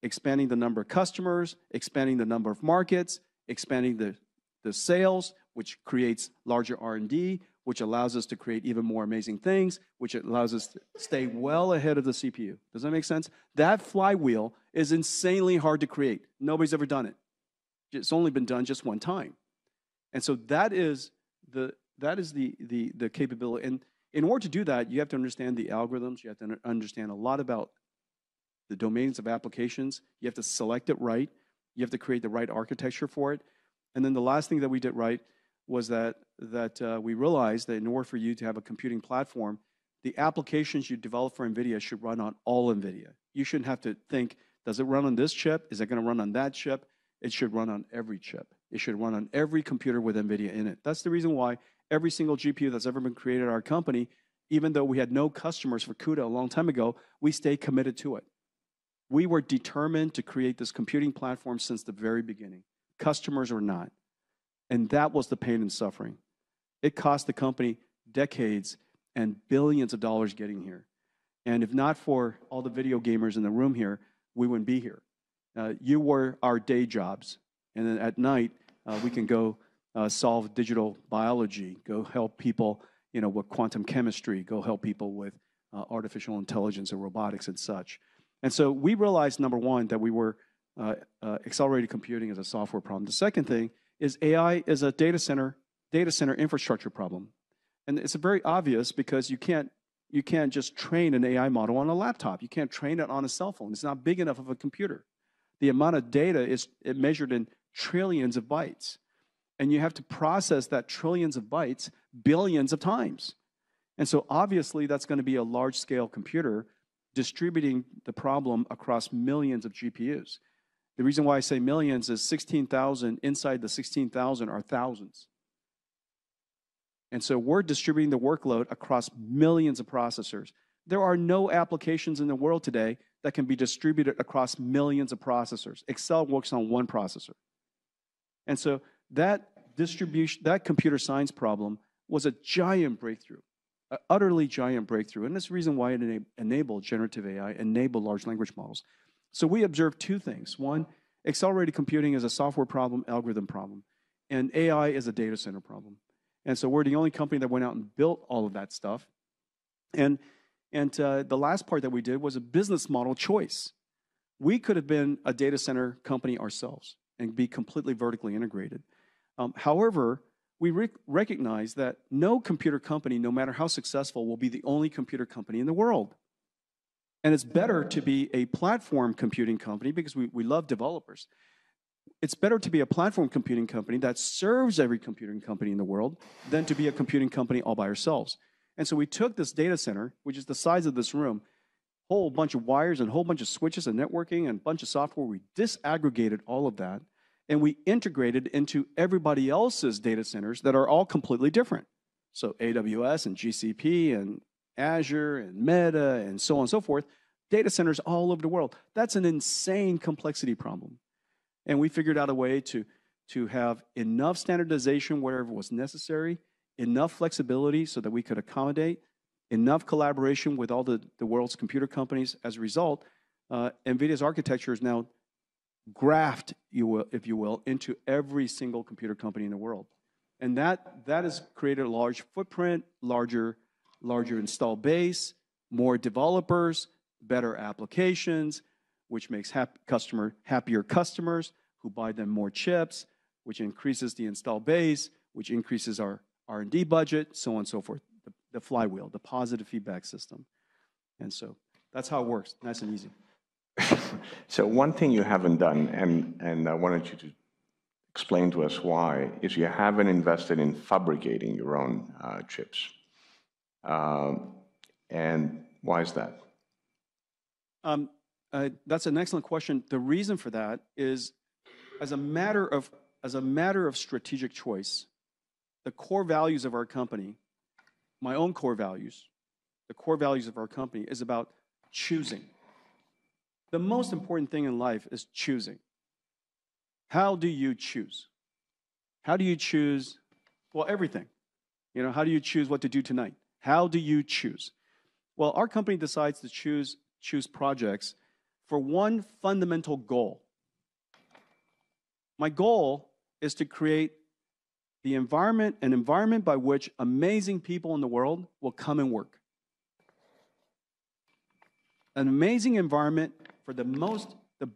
expanding the number of customers, expanding the number of markets, expanding the sales, which creates larger R&D, which allows us to create even more amazing things, which allows us to stay well ahead of the CPU. Does that make sense? That flywheel is insanely hard to create. Nobody's ever done it. It's only been done just one time. And so that is the capability. And in order to do that, you have to understand the algorithms. You have to understand a lot about the domains of applications. You have to select it right. You have to create the right architecture for it. And then the last thing that we did right was that we realized that in order for you to have a computing platform, the applications you develop for NVIDIA should run on all NVIDIA. You shouldn't have to think, does it run on this chip? Is it going to run on that chip? It should run on every chip. It should run on every computer with NVIDIA in it. That's the reason why every single GPU that's ever been created at our company, even though we had no customers for CUDA a long time ago, we stayed committed to it. We were determined to create this computing platform since the very beginning, customers or not. And that was the pain and suffering. It cost the company decades and billions of dollars getting here. And if not for all the video gamers in the room here, we wouldn't be here. You were our day jobs. And then at night, we can go solve digital biology, go help people with quantum chemistry, go help people with artificial intelligence and robotics and such. And so we realized, number one, that we were accelerated computing as a software problem. The second thing is AI is a data center infrastructure problem. And it's very obvious because you can't just train an AI model on a laptop. You can't train it on a cell phone. It's not big enough of a computer. The amount of data is measured in trillions of bytes. And you have to process that trillions of bytes billions of times. And so obviously that's going to be a large-scale computer distributing the problem across millions of GPUs. The reason why I say millions is 16,000, inside the 16,000 are thousands. And so we're distributing the workload across millions of processors. There are no applications in the world today that can be distributed across millions of processors. Excel works on one processor. And so that computer science problem was a giant breakthrough, an utterly giant breakthrough. And that's the reason why it enabled generative AI, enabled large language models. So we observed two things. One, accelerated computing is a software problem, algorithm problem. And AI is a data center problem. And so we're the only company that went out and built all of that stuff. And the last part that we did was a business model choice. We could have been a data center company ourselves and be completely vertically integrated. However, we recognize that no computer company, no matter how successful, will be the only computer company in the world. And it's better to be a platform computing company because we love developers. It's better to be a platform computing company that serves every computing company in the world than to be a computing company all by ourselves. And so we took this data center, which is the size of this room, whole bunch of wires and a whole bunch of switches and networking and a bunch of software. We disaggregated all of that, and we integrated into everybody else's data centers that are all completely different. So AWS and GCP and Azure and Meta and so on and so forth, data centers all over the world. That's an insane complexity problem. And we figured out a way to have enough standardization wherever was necessary, enough flexibility so that we could accommodate, enough collaboration with all the world's computer companies. As a result, NVIDIA's architecture is now graphed, if you will, into every single computer company in the world. And that has created a large footprint, larger install base, more developers, better applications, which makes happier customers who buy them more chips, which increases the install base, which increases our R&D budget, so on and so forth. The flywheel, the positive feedback system. And so that's how it works, nice and easy. So one thing you haven't done, and I wanted you to explain to us why, is you haven't invested in fabricating your own chips. And why is that? That's an excellent question. The reason for that is, as a matter of strategic choice, the core values of our company, my own core values, the core values of our company is about choosing. The most important thing in life is choosing. How do you choose? How do you choose, well, everything. You know, how do you choose what to do tonight? How do you choose? Well, our company decides to choose projects for one fundamental goal. My goal is to create an environment by which amazing people in the world will come and work. An amazing environment for the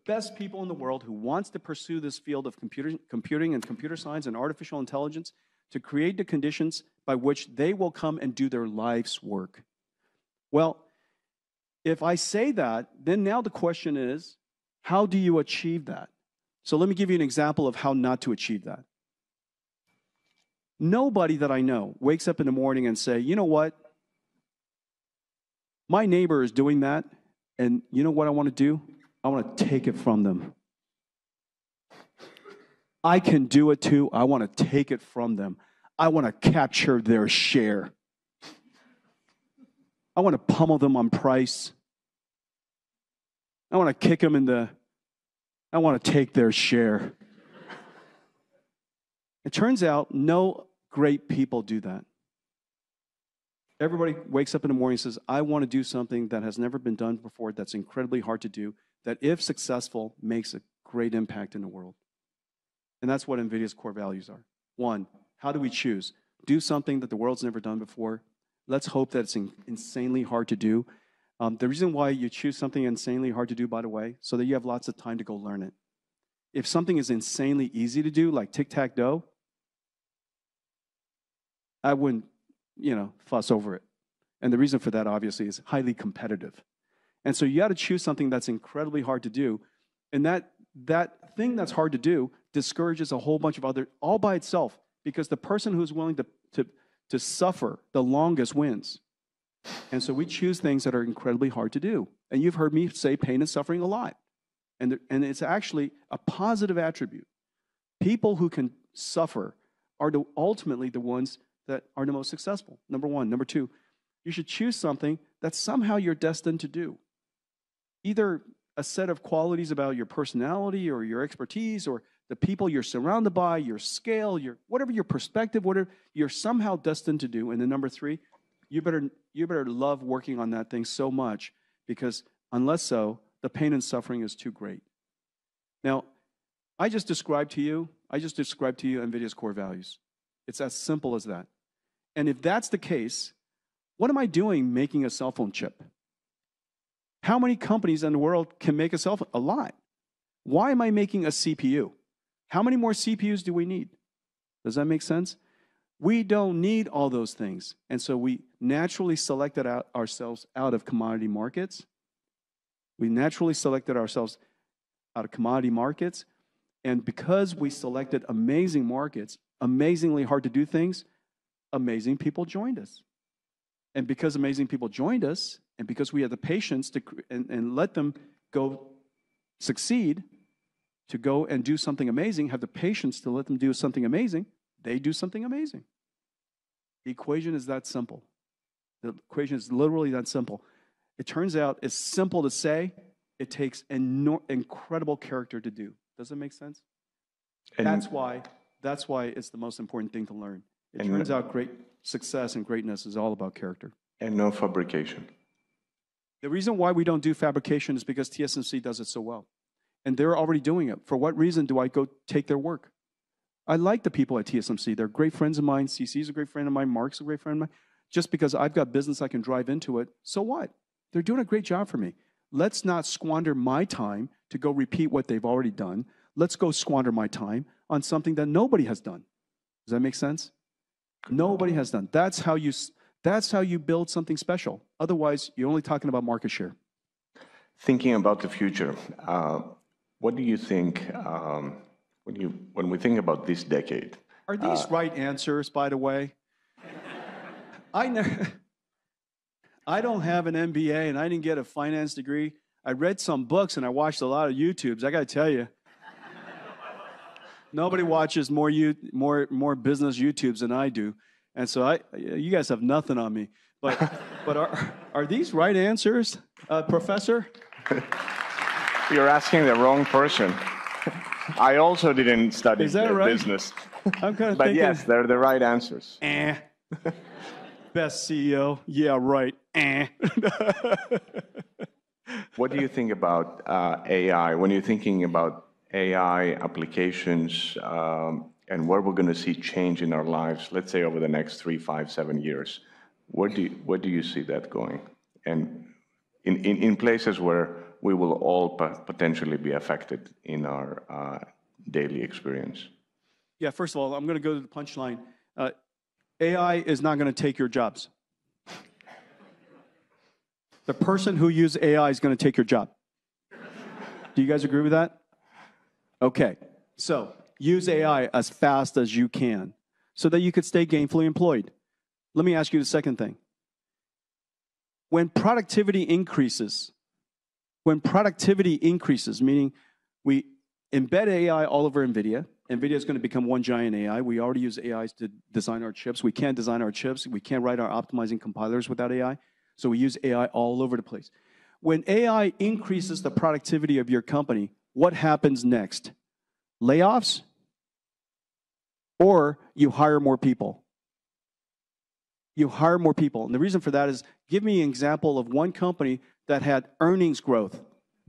best people in the world who wants to pursue this field of computing and computer science and artificial intelligence, to create the conditions by which they will come and do their life's work. Well, if I say that, then now the question is, how do you achieve that? So let me give you an example of how not to achieve that. Nobody that I know wakes up in the morning and say, you know what? My neighbor is doing that, and you know what I want to do? I want to take it from them. I can do it too. I want to take it from them. I want to capture their share. I want to pummel them on price. I want to kick them I want to take their share. It turns out no great people do that. Everybody wakes up in the morning and says, I want to do something that has never been done before, that's incredibly hard to do, that if successful, makes a great impact in the world. And that's what NVIDIA's core values are. One, how do we choose? Do something that the world's never done before. Let's hope that it's insanely hard to do. The reason why you choose something insanely hard to do, by the way, so that you have lots of time to go learn it. If something is insanely easy to do, like tic-tac-toe, I wouldn't, fuss over it. And the reason for that, obviously, is highly competitive. And so you got to choose something that's incredibly hard to do. And that thing that's hard to do discourages a whole bunch of other, all by itself, because the person who's willing to suffer the longest wins. And so we choose things that are incredibly hard to do. And you've heard me say pain and suffering a lot. And it's actually a positive attribute. People who can suffer are ultimately the ones that are the most successful, number one. Number two, you should choose something that somehow you're destined to do. Either a set of qualities about your personality or your expertise or the people you're surrounded by, your scale, whatever your perspective, whatever you're somehow destined to do. And then number three, you better love working on that thing so much, because unless so, the pain and suffering is too great. Now, I just described to you NVIDIA's core values. It's as simple as that. And if that's the case, what am I doing making a cell phone chip? How many companies in the world can make a cell phone? A lot. Why am I making a CPU? How many more CPUs do we need? Does that make sense? We don't need all those things. And so we naturally selected ourselves out of commodity markets. We naturally selected ourselves out of commodity markets. And because we selected amazing markets, amazingly hard to do things, amazing people joined us. And because amazing people joined us, and because we had the patience to and let them go succeed, to go and do something amazing, have the patience to let them do something amazing, they do something amazing. The equation is that simple. The equation is literally that simple. It turns out it's simple to say. It takes incredible character to do. Does that make sense? And that's why it's the most important thing to learn. It turns out great success and greatness is all about character. And no fabrication. The reason why we don't do fabrication is because TSMC does it so well. And they're already doing it. For what reason do I go take their work? I like the people at TSMC. They're great friends of mine. CC's a great friend of mine. Mark's a great friend of mine. Just because I've got business I can drive into it, so what? They're doing a great job for me. Let's not squander my time to go repeat what they've already done. Let's go squander my time on something that nobody has done. Does that make sense? Nobody has done. That's how you build something special. Otherwise, you're only talking about market share. Thinking about the future, what do you think when we think about this decade? Are these right answers, by the way? I don't have an MBA and I didn't get a finance degree. I read some books and I watched a lot of YouTubes. I got to tell you, nobody watches more business YouTubes than I do, and so you guys have nothing on me. But are these right answers, Professor? You're asking the wrong person. I also didn't study business. I'm kind of but thinking, yes, they're the right answers. Best CEO. Yeah, right. What do you think about AI? When you're thinking about AI applications and where we're going to see change in our lives, let's say over the next 3, 5, 7 years, where do you see that going? And in places where we will all potentially be affected in our daily experience. Yeah, first of all, I'm going to go to the punchline. AI is not going to take your jobs. The person who uses AI is going to take your job. Do you guys agree with that? Okay, so use AI as fast as you can so that you could stay gainfully employed. Let me ask you the second thing. When productivity increases, meaning we embed AI all over NVIDIA, NVIDIA is going to become one giant AI. We already use AIs to design our chips. We can't design our chips. We can't write our optimizing compilers without AI. So we use AI all over the place. When AI increases the productivity of your company, what happens next? Layoffs? Or you hire more people? You hire more people. And the reason for that is, give me an example of one company that had earnings growth,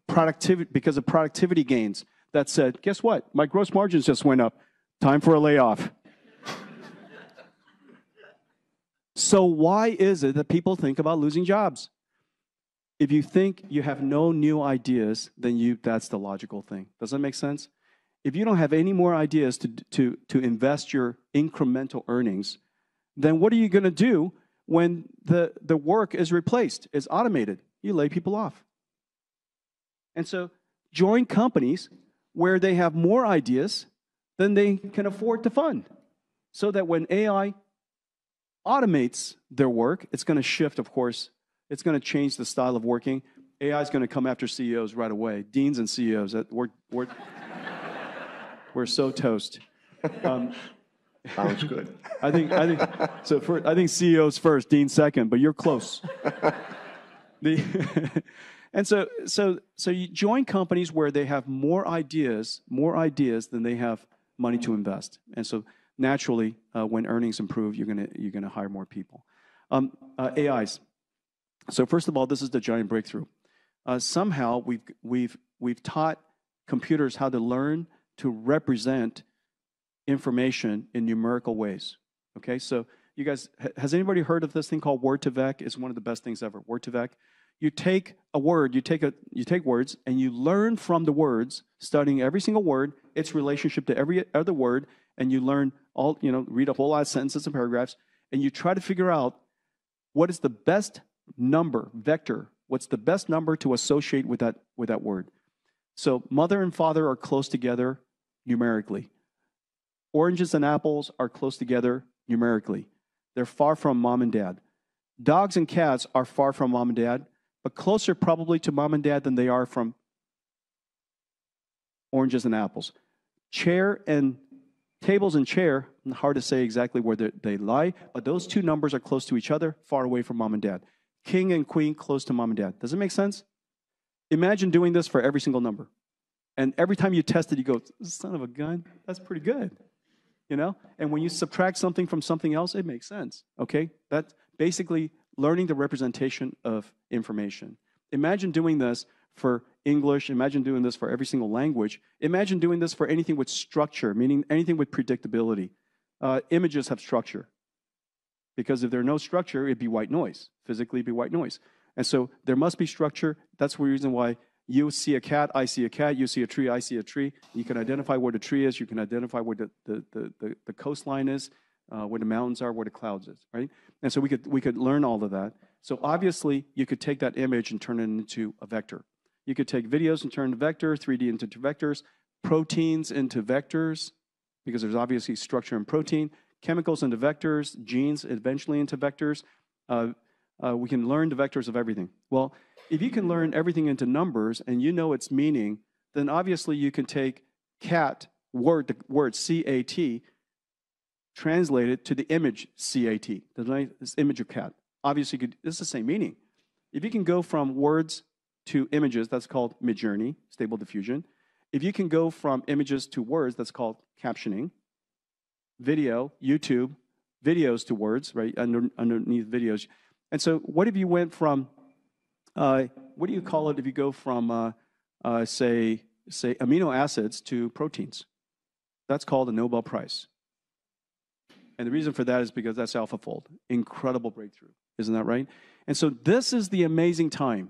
productivity, because of productivity gains, that said, guess what? My gross margins just went up. Time for a layoff. So why is it that people think about losing jobs? If you think you have no new ideas, then that's the logical thing. Does that make sense? If you don't have any more ideas to invest your incremental earnings, then what are you going to do when the work is replaced, is automated? You lay people off. And so join companies where they have more ideas than they can afford to fund, so that when AI automates their work, it's going to shift, of course. It's going to change the style of working. AI is going to come after CEOs right away. Deans and CEOs, we're so toast. Sounds good. I think CEOs first, Dean second, but you're close. And so you join companies where they have more ideas than they have money to invest. And so naturally, when earnings improve, you're gonna hire more people. AIs. So first of all, this is the giant breakthrough. Somehow we've taught computers how to learn to represent information in numerical ways. Okay, so you guys, has anybody heard of this thing called word2vec? It's one of the best things ever. Word2vec. You take a word, you take words, and you learn from the words, studying every single word, its relationship to every other word, and you learn all, read a whole lot of sentences and paragraphs, and you try to figure out what is the best number, vector, what's the best number to associate with that word. So mother and father are close together numerically. Oranges and apples are close together numerically. They're far from mom and dad. Dogs and cats are far from mom and dad, but closer probably to mom and dad than they are from oranges and apples. Tables and chair, hard to say exactly where they lie, but those two numbers are close to each other, far away from mom and dad. King and queen, close to mom and dad. Does it make sense? Imagine doing this for every single number. And every time you test it, you go, son of a gun, that's pretty good. And when you subtract something from something else, it makes sense, okay? That's basically learning the representation of information. Imagine doing this for English. Imagine doing this for every single language. Imagine doing this for anything with structure, meaning anything with predictability. Images have structure. Because if there's no structure, it'd be white noise. Physically, it'd be white noise. And so there must be structure. That's the reason why you see a cat, I see a cat. You see a tree, I see a tree. You can identify where the tree is. You can identify where the coastline is, where the mountains are, where the clouds is, right? And so we could learn all of that. So obviously, you could take that image and turn it into a vector. You could take videos and turn to vector, 3D into vectors, proteins into vectors, because there's obviously structure in protein, chemicals into vectors, genes eventually into vectors. We can learn the vectors of everything. Well, if you can learn everything into numbers and you know its meaning, then obviously you can take cat, the word C-A-T, translate it to the image C-A-T, this image of cat. Obviously, it's the same meaning. If you can go from words to images, that's called Midjourney, Stable Diffusion. If you can go from images to words, that's called captioning. Video, YouTube, videos to words, right, underneath videos. And so what if you went from, what do you call it if you go from, say amino acids to proteins? That's called a Nobel Prize. And the reason for that is because that's AlphaFold. Incredible breakthrough. Isn't that right? And so this is the amazing time.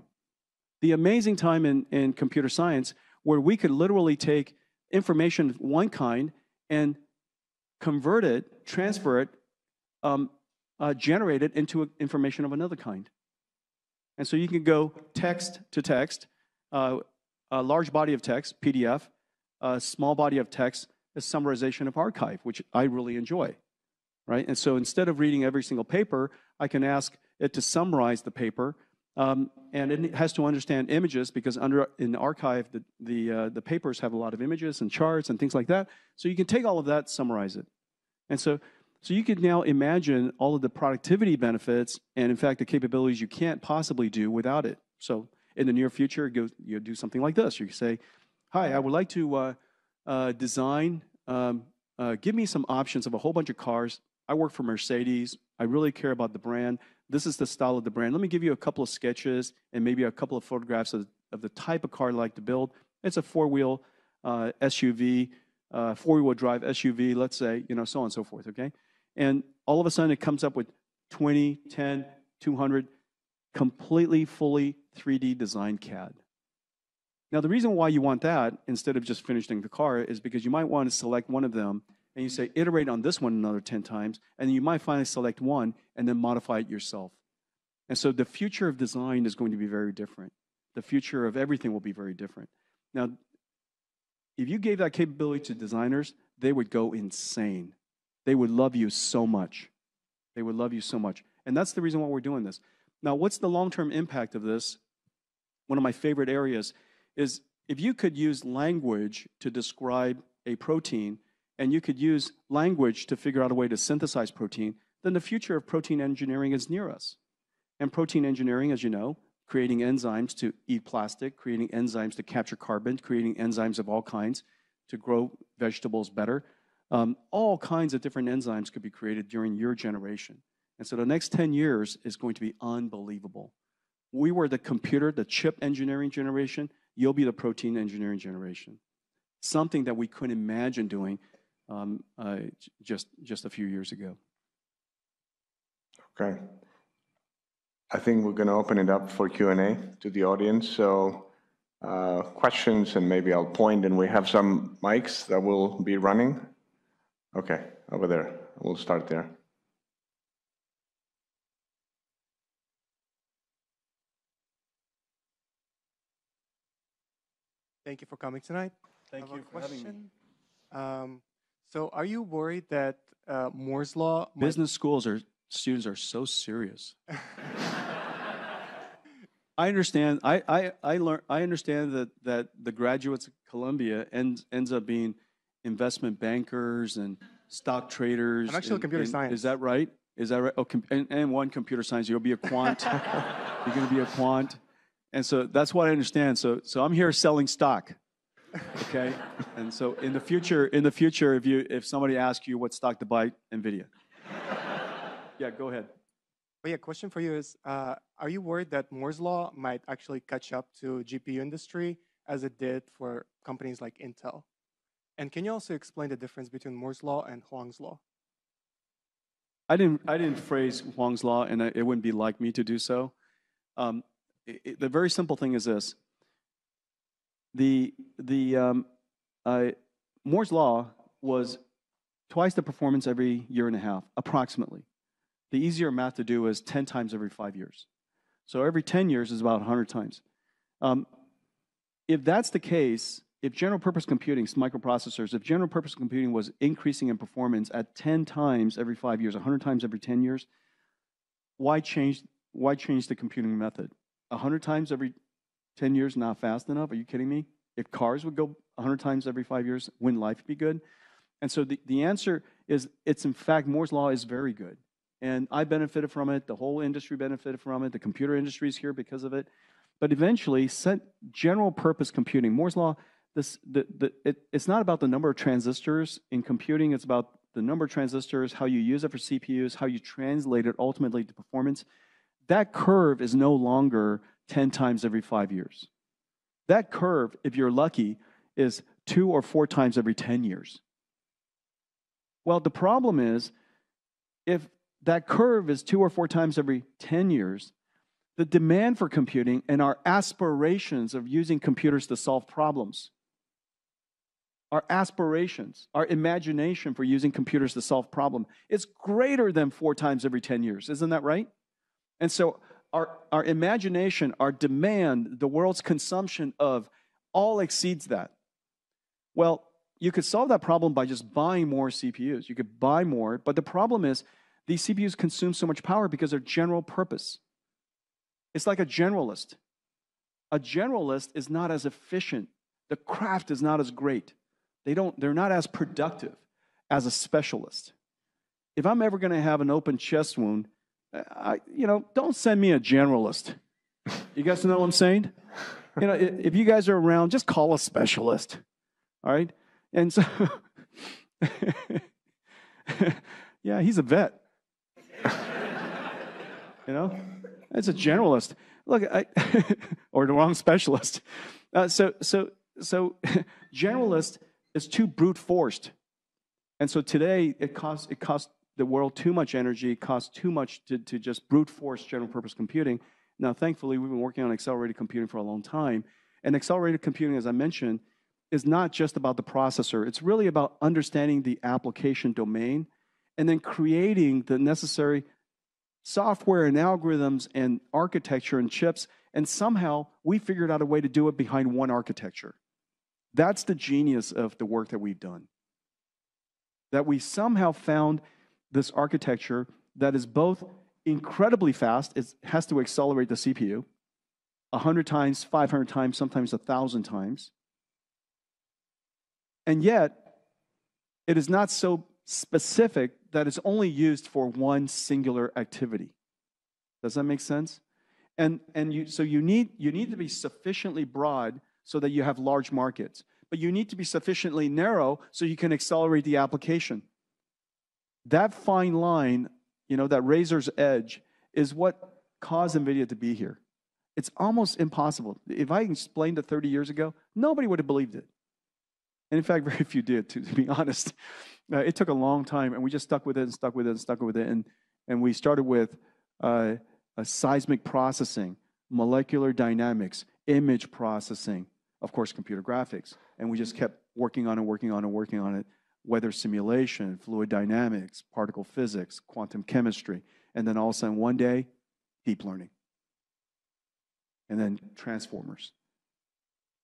The amazing time in computer science where we could literally take information of one kind and convert it, transfer it, generate it into information of another kind. And so you can go text to text, a large body of text, PDF, a small body of text, a summarization of archive, which I really enjoy, right? And so instead of reading every single paper, I can ask it to summarize the paper, and it has to understand images because in the archive, the papers have a lot of images and charts and things like that. So you can take all of that, summarize it. And so you can now imagine all of the productivity benefits and, in fact, the capabilities you can't possibly do without it. So in the near future, you do something like this. You can say, hi, I would like to design, give me some options of a whole bunch of cars. I work for Mercedes. I really care about the brand. This is the style of the brand. Let me give you a couple of sketches and maybe a couple of photographs of the type of car I'd like to build. It's a four-wheel SUV, four-wheel drive SUV, let's say, so on and so forth, okay? And all of a sudden, it comes up with 20, 10, 200, completely, fully 3D designed CAD. Now, the reason why you want that, instead of just finishing the car, is because you might want to select one of them, and you say, iterate on this one another 10 times, and you might finally select one, and then modify it yourself. And so the future of design is going to be very different. The future of everything will be very different. Now, if you gave that capability to designers, they would go insane. They would love you so much. They would love you so much. And that's the reason why we're doing this. Now, what's the long-term impact of this? one of my favorite areas, is if you could use language to describe a protein, and you could use language to figure out a way to synthesize protein, then the future of protein engineering is near us. And protein engineering, as you know, creating enzymes to eat plastic, creating enzymes to capture carbon, creating enzymes of all kinds to grow vegetables better. All kinds of different enzymes could be created during your generation. And so the next 10 years is going to be unbelievable. We were the computer, the chip engineering generation. You'll be the protein engineering generation. Something that we couldn't imagine doing just a few years ago. Okay. I think we're going to open it up for Q&A to the audience. So questions, and maybe I'll point, and we have some mics that will be running. Okay, over there. We'll start there. Thank you for coming tonight. Thank you for having me. So are you worried that Moore's Law... Business students are so serious. I understand. I understand that the graduates of Columbia ends up being investment bankers and stock traders. I'm actually computer science. Is that right? Is that right? Oh, and one computer science. You'll be a quant. You're going to be a quant, and so that's what I understand. So I'm here selling stock. Okay, and so in the future, if somebody asks you what stock to buy, NVIDIA. Yeah, go ahead. But yeah, question for you is, are you worried that Moore's Law might actually catch up to GPU industry as it did for companies like Intel? And can you also explain the difference between Moore's Law and Huang's Law? I didn't phrase Huang's Law, and it wouldn't be like me to do so. The very simple thing is this. Moore's Law was twice the performance every year and a half, approximately. The easier math to do is 10 times every 5 years. So every 10 years is about 100 times. If that's the case, if general purpose computing, microprocessors, if general purpose computing was increasing in performance at 10 times every 5 years, 100 times every 10 years, why change the computing method? 100 times every 10 years, not fast enough? Are you kidding me? If cars would go 100 times every 5 years, wouldn't life be good? And so the answer is, it's in fact, Moore's Law is very good. And I benefited from it. The whole industry benefited from it. The computer industry is here because of it. But eventually, general purpose computing, Moore's Law, it's not about the number of transistors in computing. It's about the number of transistors, how you use it for CPUs, how you translate it ultimately to performance. That curve is no longer 10 times every 5 years. That curve, if you're lucky, is 2 or 4 times every 10 years. Well, the problem is, if that curve is 2 or 4 times every 10 years, the demand for computing and our aspirations of using computers to solve problems, our aspirations, our imagination for using computers to solve problems is greater than 4 times every 10 years. Isn't that right? And so our imagination, our demand, the world's consumption of all exceeds that. Well, you could solve that problem by just buying more CPUs. You could buy more, but the problem is these CPUs consume so much power because they're general purpose. It's like a generalist. A generalist is not as efficient. The craft is not as great. They're not as productive as a specialist. If I'm ever going to have an open chest wound, don't send me a generalist. You guys know what I'm saying? If you guys are around, just call a specialist. All right? And so, yeah, he's a vet. It's a generalist. Look, or the wrong specialist. So generalist is too brute forced, and so today it costs the world too much energy. It costs too much to just brute force general purpose computing. Now, thankfully, we've been working on accelerated computing for a long time, and accelerated computing, as I mentioned, is not just about the processor. It's really about understanding the application domain and then creating the necessary software and algorithms and architecture and chips, and somehow we figured out a way to do it behind one architecture. That's the genius of the work that we've done. That we somehow found this architecture that is both incredibly fast, it has to accelerate the CPU, 100 times, 500 times, sometimes 1,000 times. And yet, it is not so specific that it's only used for one singular activity. Does that make sense? So you need to be sufficiently broad so that you have large markets. But you need to be sufficiently narrow so you can accelerate the application. That fine line, that razor's edge, is what caused NVIDIA to be here. It's almost impossible. If I explained it 30 years ago, nobody would have believed it. And in fact, very few did, to be honest. It took a long time, and we just stuck with it and stuck with it and stuck with it. And we started with seismic processing, molecular dynamics, image processing, of course, computer graphics. And we just kept working on it, weather simulation, fluid dynamics, particle physics, quantum chemistry. And then all of a sudden, one day, deep learning. And then transformers.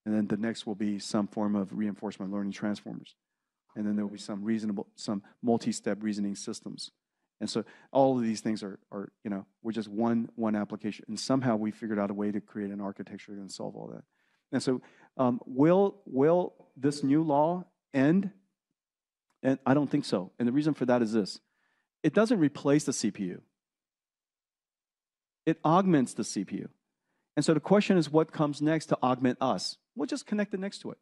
And then the next will be some form of reinforcement learning transformers. And then there will be some multi-step reasoning systems. And so all of these things are we're just one application. And somehow we figured out a way to create an architecture and solve all that. And so will this new law end? And I don't think so. And the reason for that is this. It doesn't replace the CPU. It augments the CPU. And so the question is, what comes next to augment us? We'll just connect it next to it.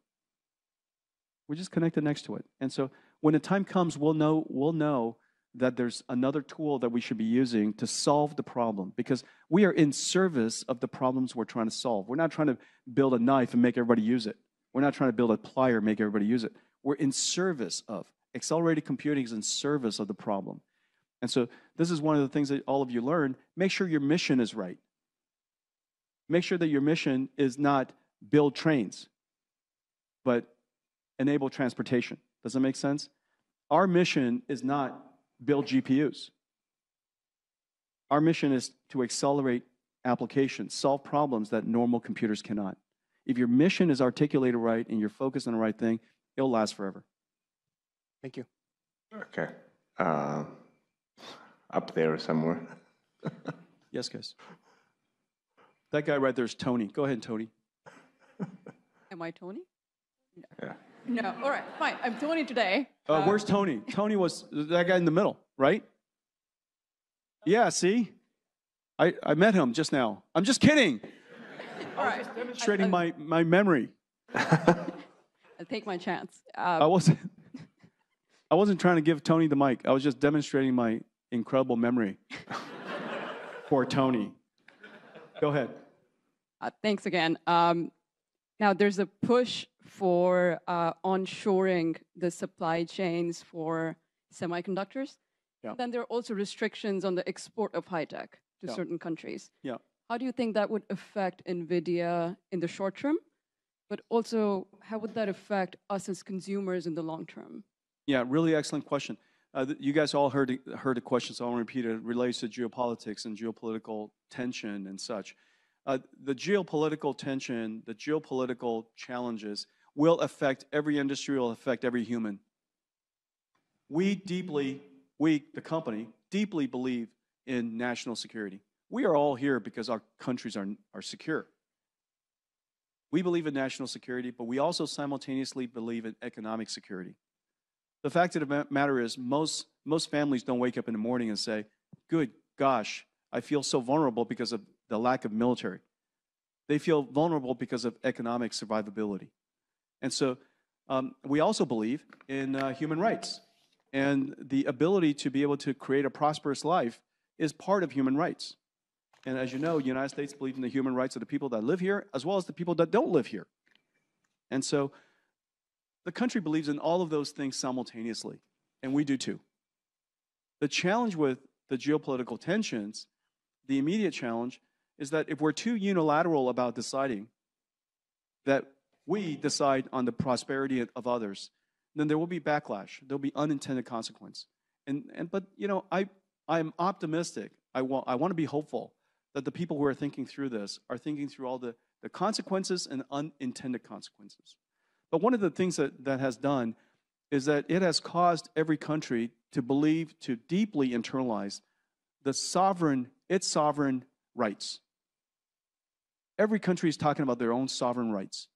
We'll just connect it next to it. And so when the time comes, we'll know that there's another tool that we should be using to solve the problem, because we are in service of the problems we're trying to solve. We're not trying to build a knife and make everybody use it. We're not trying to build a plier and make everybody use it. We're in service of. Accelerated computing is in service of the problem. And so this is one of the things that all of you learn. Make sure your mission is right. Make sure that your mission is not build trains, but enable transportation. Does that make sense? Our mission is not build GPUs. Our mission is to accelerate applications, solve problems that normal computers cannot. If your mission is articulated right and you're focused on the right thing, it'll last forever. Thank you. Okay. Up there somewhere. Yes, guys. That guy right there is Tony. Go ahead, Tony. Am I Tony? No. Yeah. No. All right, fine. I'm Tony today. Where's Tony? Tony was that guy in the middle, right? Yeah, see? I met him just now. I'm just kidding. All right. Demonstrating my memory. I'll take my chance. I wasn't trying to give Tony the mic. I was just demonstrating my incredible memory for Tony. Go ahead. Thanks again. Now, there's a push for onshoring the supply chains for semiconductors. Yeah. Then there are also restrictions on the export of high tech to certain countries. Yeah. How do you think that would affect NVIDIA in the short term? But also, how would that affect us as consumers in the long term? Yeah, really excellent question. You guys all heard the question, so I won't repeat it. It relates to geopolitics and geopolitical tension and such. The geopolitical tension, the geopolitical challenges will affect every industry, will affect every human. We, the company, deeply believe in national security. We are all here because our countries are secure. We believe in national security, but we also simultaneously believe in economic security. The fact of the matter is, most families don't wake up in the morning and say, good gosh, I feel so vulnerable because of the lack of military. They feel vulnerable because of economic survivability. And so we also believe in human rights. And the ability to be able to create a prosperous life is part of human rights. And as you know, the United States believes in the human rights of the people that live here, as well as the people that don't live here. And so the country believes in all of those things simultaneously, and we do too. The challenge with the geopolitical tensions, the immediate challenge, is that if we're too unilateral about deciding that we decide on the prosperity of others, then there will be backlash. There'll be unintended consequence. But you know, I'm optimistic. I want to be hopeful that the people who are thinking through this are thinking through all the consequences and unintended consequences. But one of the things that has done is that it has caused every country to believe, to deeply internalize its sovereign rights. every country is talking about their own sovereign rights.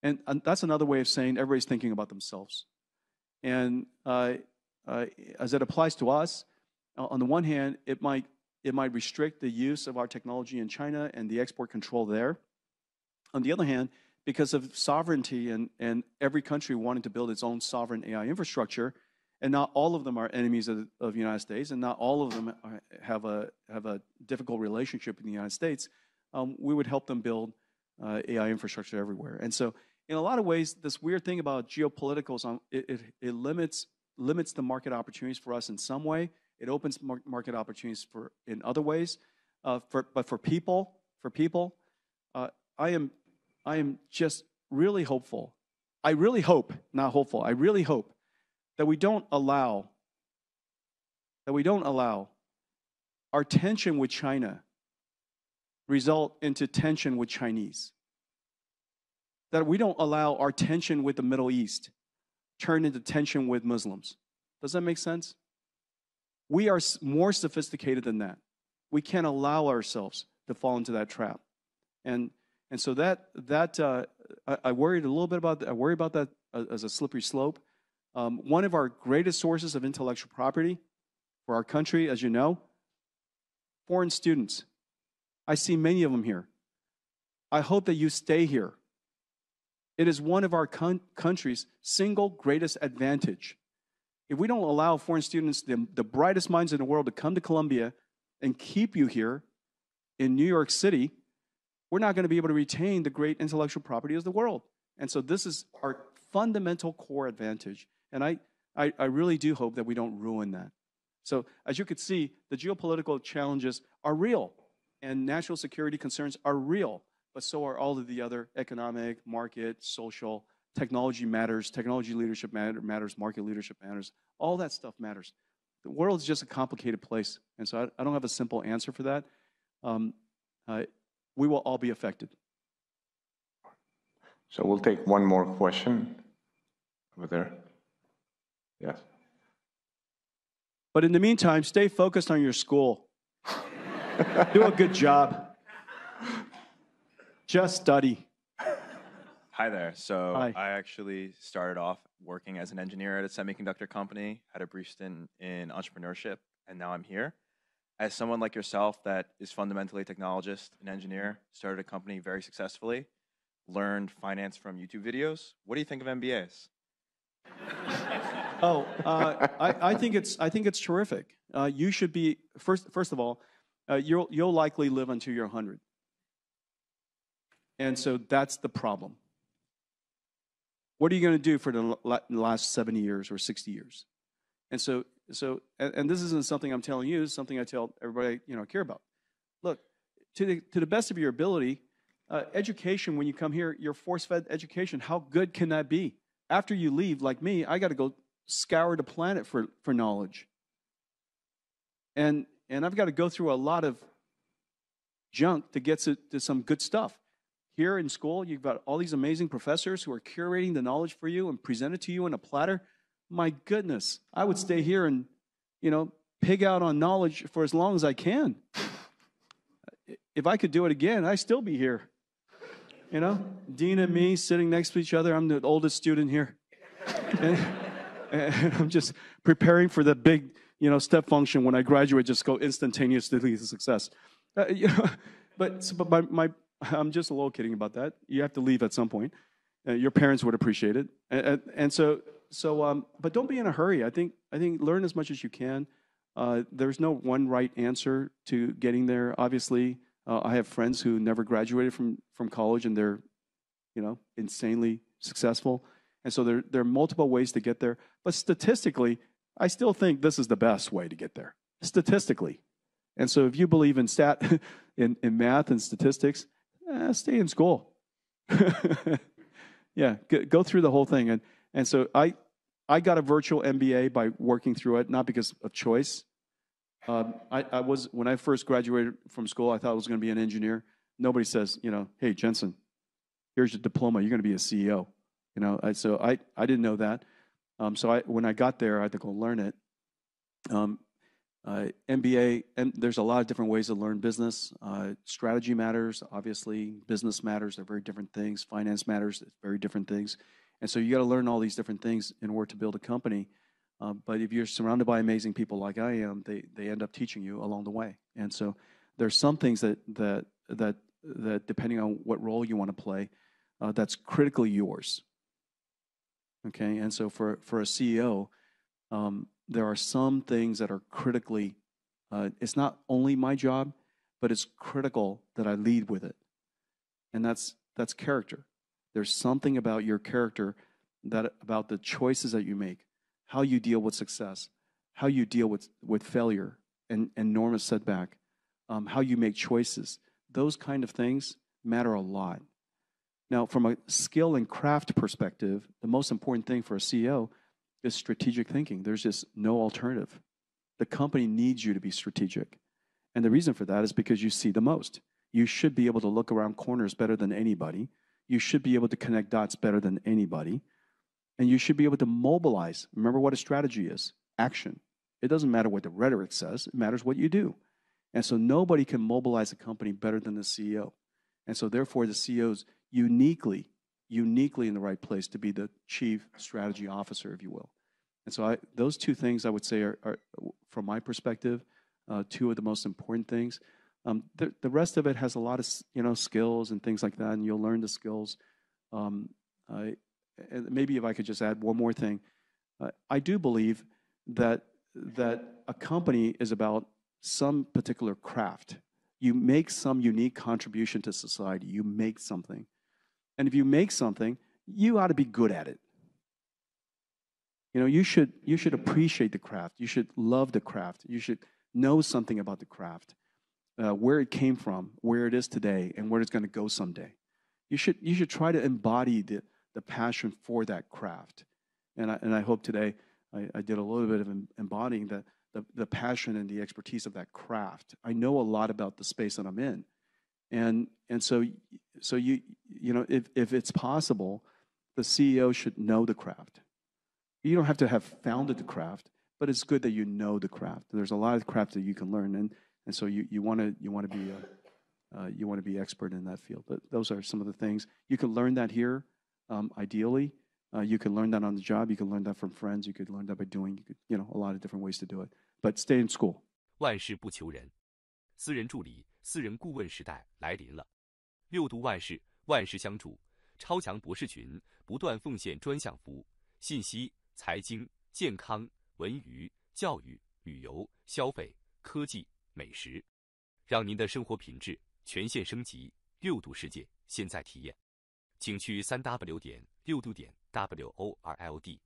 And that's another way of saying everybody's thinking about themselves. And as it applies to us, on the one hand, it might restrict the use of our technology in China and the export control there. On the other hand, because of sovereignty and every country wanting to build its own sovereign AI infrastructure, and not all of them are enemies of the United States, and not all of them have a difficult relationship with the United States, we would help them build AI infrastructure everywhere. And so, in a lot of ways, this weird thing about geopoliticals, it limits the market opportunities for us in some way. It opens market opportunities in other ways. But for people, I am just really hopeful. I really hope, not hopeful. I really hope that we don't allow our tension with China result into tension with Chinese. That we don't allow our tension with the Middle East turn into tension with Muslims. Does that make sense? We are more sophisticated than that. We can't allow ourselves to fall into that trap. And so I worried a little bit about that. I worry about that as a slippery slope. One of our greatest sources of intellectual property for our country, as you know, foreign students. I see many of them here. I hope that you stay here. It is one of our country's single greatest advantage. If we don't allow foreign students, the brightest minds in the world, to come to Columbia and keep you here in New York City, we're not going to be able to retain the great intellectual property of the world. And so this is our fundamental core advantage. And I really do hope that we don't ruin that. So as you could see, the geopolitical challenges are real, and national security concerns are real, but so are all of the other economic, market, social, technology matters, technology leadership matters, market leadership matters. All that stuff matters. The world is just a complicated place, and so I don't have a simple answer for that. We will all be affected. So we'll take one more question over there. Yes. But in the meantime, stay focused on your school. Do a good job. Just study. Hi there. So Hi. I actually started off working as an engineer at a semiconductor company, had a brief stint in entrepreneurship, and now I'm here. As someone like yourself that is fundamentally a technologist, an engineer, started a company very successfully, learned finance from YouTube videos. What do you think of MBAs? I think it's terrific. You should be first of all, you'll likely live until you're 100, and so that's the problem. What are you going to do for the last 70 years or 60 years? And so this isn't something I'm telling you. It's something I tell everybody I care about. Look, to the best of your ability, education, when you come here, you're force-fed education. How good can that be? After you leave, like me, I got to go scour the planet for knowledge. And I've got to go through a lot of junk to get to some good stuff. Here in school, you've got all these amazing professors who are curating the knowledge for you and present it to you in a platter. My goodness, I would stay here and, pig out on knowledge for as long as I can. If I could do it again, I'd still be here. Dean and me sitting next to each other. I'm the oldest student here. And I'm just preparing for the big, step function when I graduate, just go instantaneously to success. But I'm just a little kidding about that. You have to leave at some point. Your parents would appreciate it. But don't be in a hurry. I think learn as much as you can. There's no one right answer to getting there. Obviously, I have friends who never graduated from college, and they're, insanely successful. And so there are multiple ways to get there. But statistically, I still think this is the best way to get there. Statistically. And so if you believe in in math and statistics, stay in school. Yeah, go through the whole thing. And so I got a virtual MBA by working through it, not because of choice. When I first graduated from school, I thought I was going to be an engineer. Nobody says, hey, Jensen, here's your diploma. You're going to be a CEO. So I didn't know that. So when I got there, I had to go learn it. MBA, and there's a lot of different ways to learn business. Strategy matters, obviously. Business matters, they're very different things. Finance matters, it's very different things. And so you got to learn all these different things in order to build a company. But if you're surrounded by amazing people like I am, they end up teaching you along the way. And so there's some things that depending on what role you want to play, that's critically yours. Okay, and so for a CEO, there are some things that are critically, it's not only my job, but it's critical that I lead with it. And that's character. There's something about your character, about the choices that you make, how you deal with success, how you deal with failure and enormous setback, how you make choices. Those kind of things matter a lot. Now, from a skill and craft perspective, the most important thing for a CEO is strategic thinking. There's just no alternative. The company needs you to be strategic. And the reason for that is because you see the most. You should be able to look around corners better than anybody. You should be able to connect dots better than anybody. And you should be able to mobilize. Remember what a strategy is: action. It doesn't matter what the rhetoric says, it matters what you do. And so nobody can mobilize a company better than the CEO. And so therefore the CEO is uniquely in the right place to be the chief strategy officer, if you will. And so those two things I would say are from my perspective, two of the most important things. The rest of it has a lot of skills and things like that, and you'll learn the skills. And maybe if I could just add one more thing, I do believe that a company is about some particular craft. You make some unique contribution to society. You make something. And if you make something, you ought to be good at it. You should appreciate the craft. You should love the craft. You should know something about the craft, where it came from, where it is today, and where it's going to go someday. You should try to embody the passion for that craft. And I hope today I did a little bit of embodying the passion and the expertise of that craft. I know a lot about the space that I'm in. And so if it's possible, the CEO should know the craft. You don't have to have founded the craft, but it's good that you know the craft. There's a lot of craft that you can learn, and so you want to be expert in that field. But those are some of the things you can learn that here. Ideally, you can learn that on the job. You can learn that from friends. You could learn that by doing. A lot of different ways to do it. But stay in school. 万事不求人，私人助理、私人顾问时代来临了。六度万事，万事相助，超强博士群不断奉献专项服务，信息、财经、健康、文娱、教育、旅游、消费、科技、美食，让您的生活品质全线升级。六度世界，现在体验，请去3W.6度.WORLD。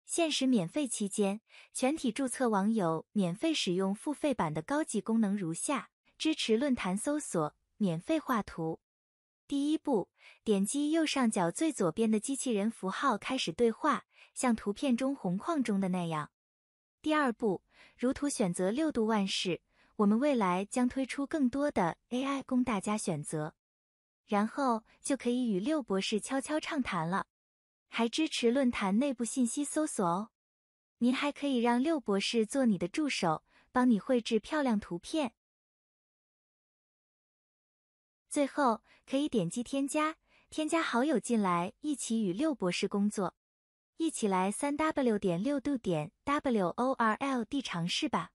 限时免费期间，全体注册网友免费使用付费版的高级功能如下：支持论坛搜索，免费画图。第一步，点击右上角最左边的机器人符号开始对话，像图片中红框中的那样。第二步，如图选择六度万事，我们未来将推出更多的 AI 供大家选择。然后就可以与六博士悄悄畅谈了。还支持论坛内部信息搜索哦。您还可以让六博士做你的助手，帮你绘制漂亮图片。最后可以点击添加好友进来，一起与六博士工作。一起来3W.6度.WORLD尝试吧。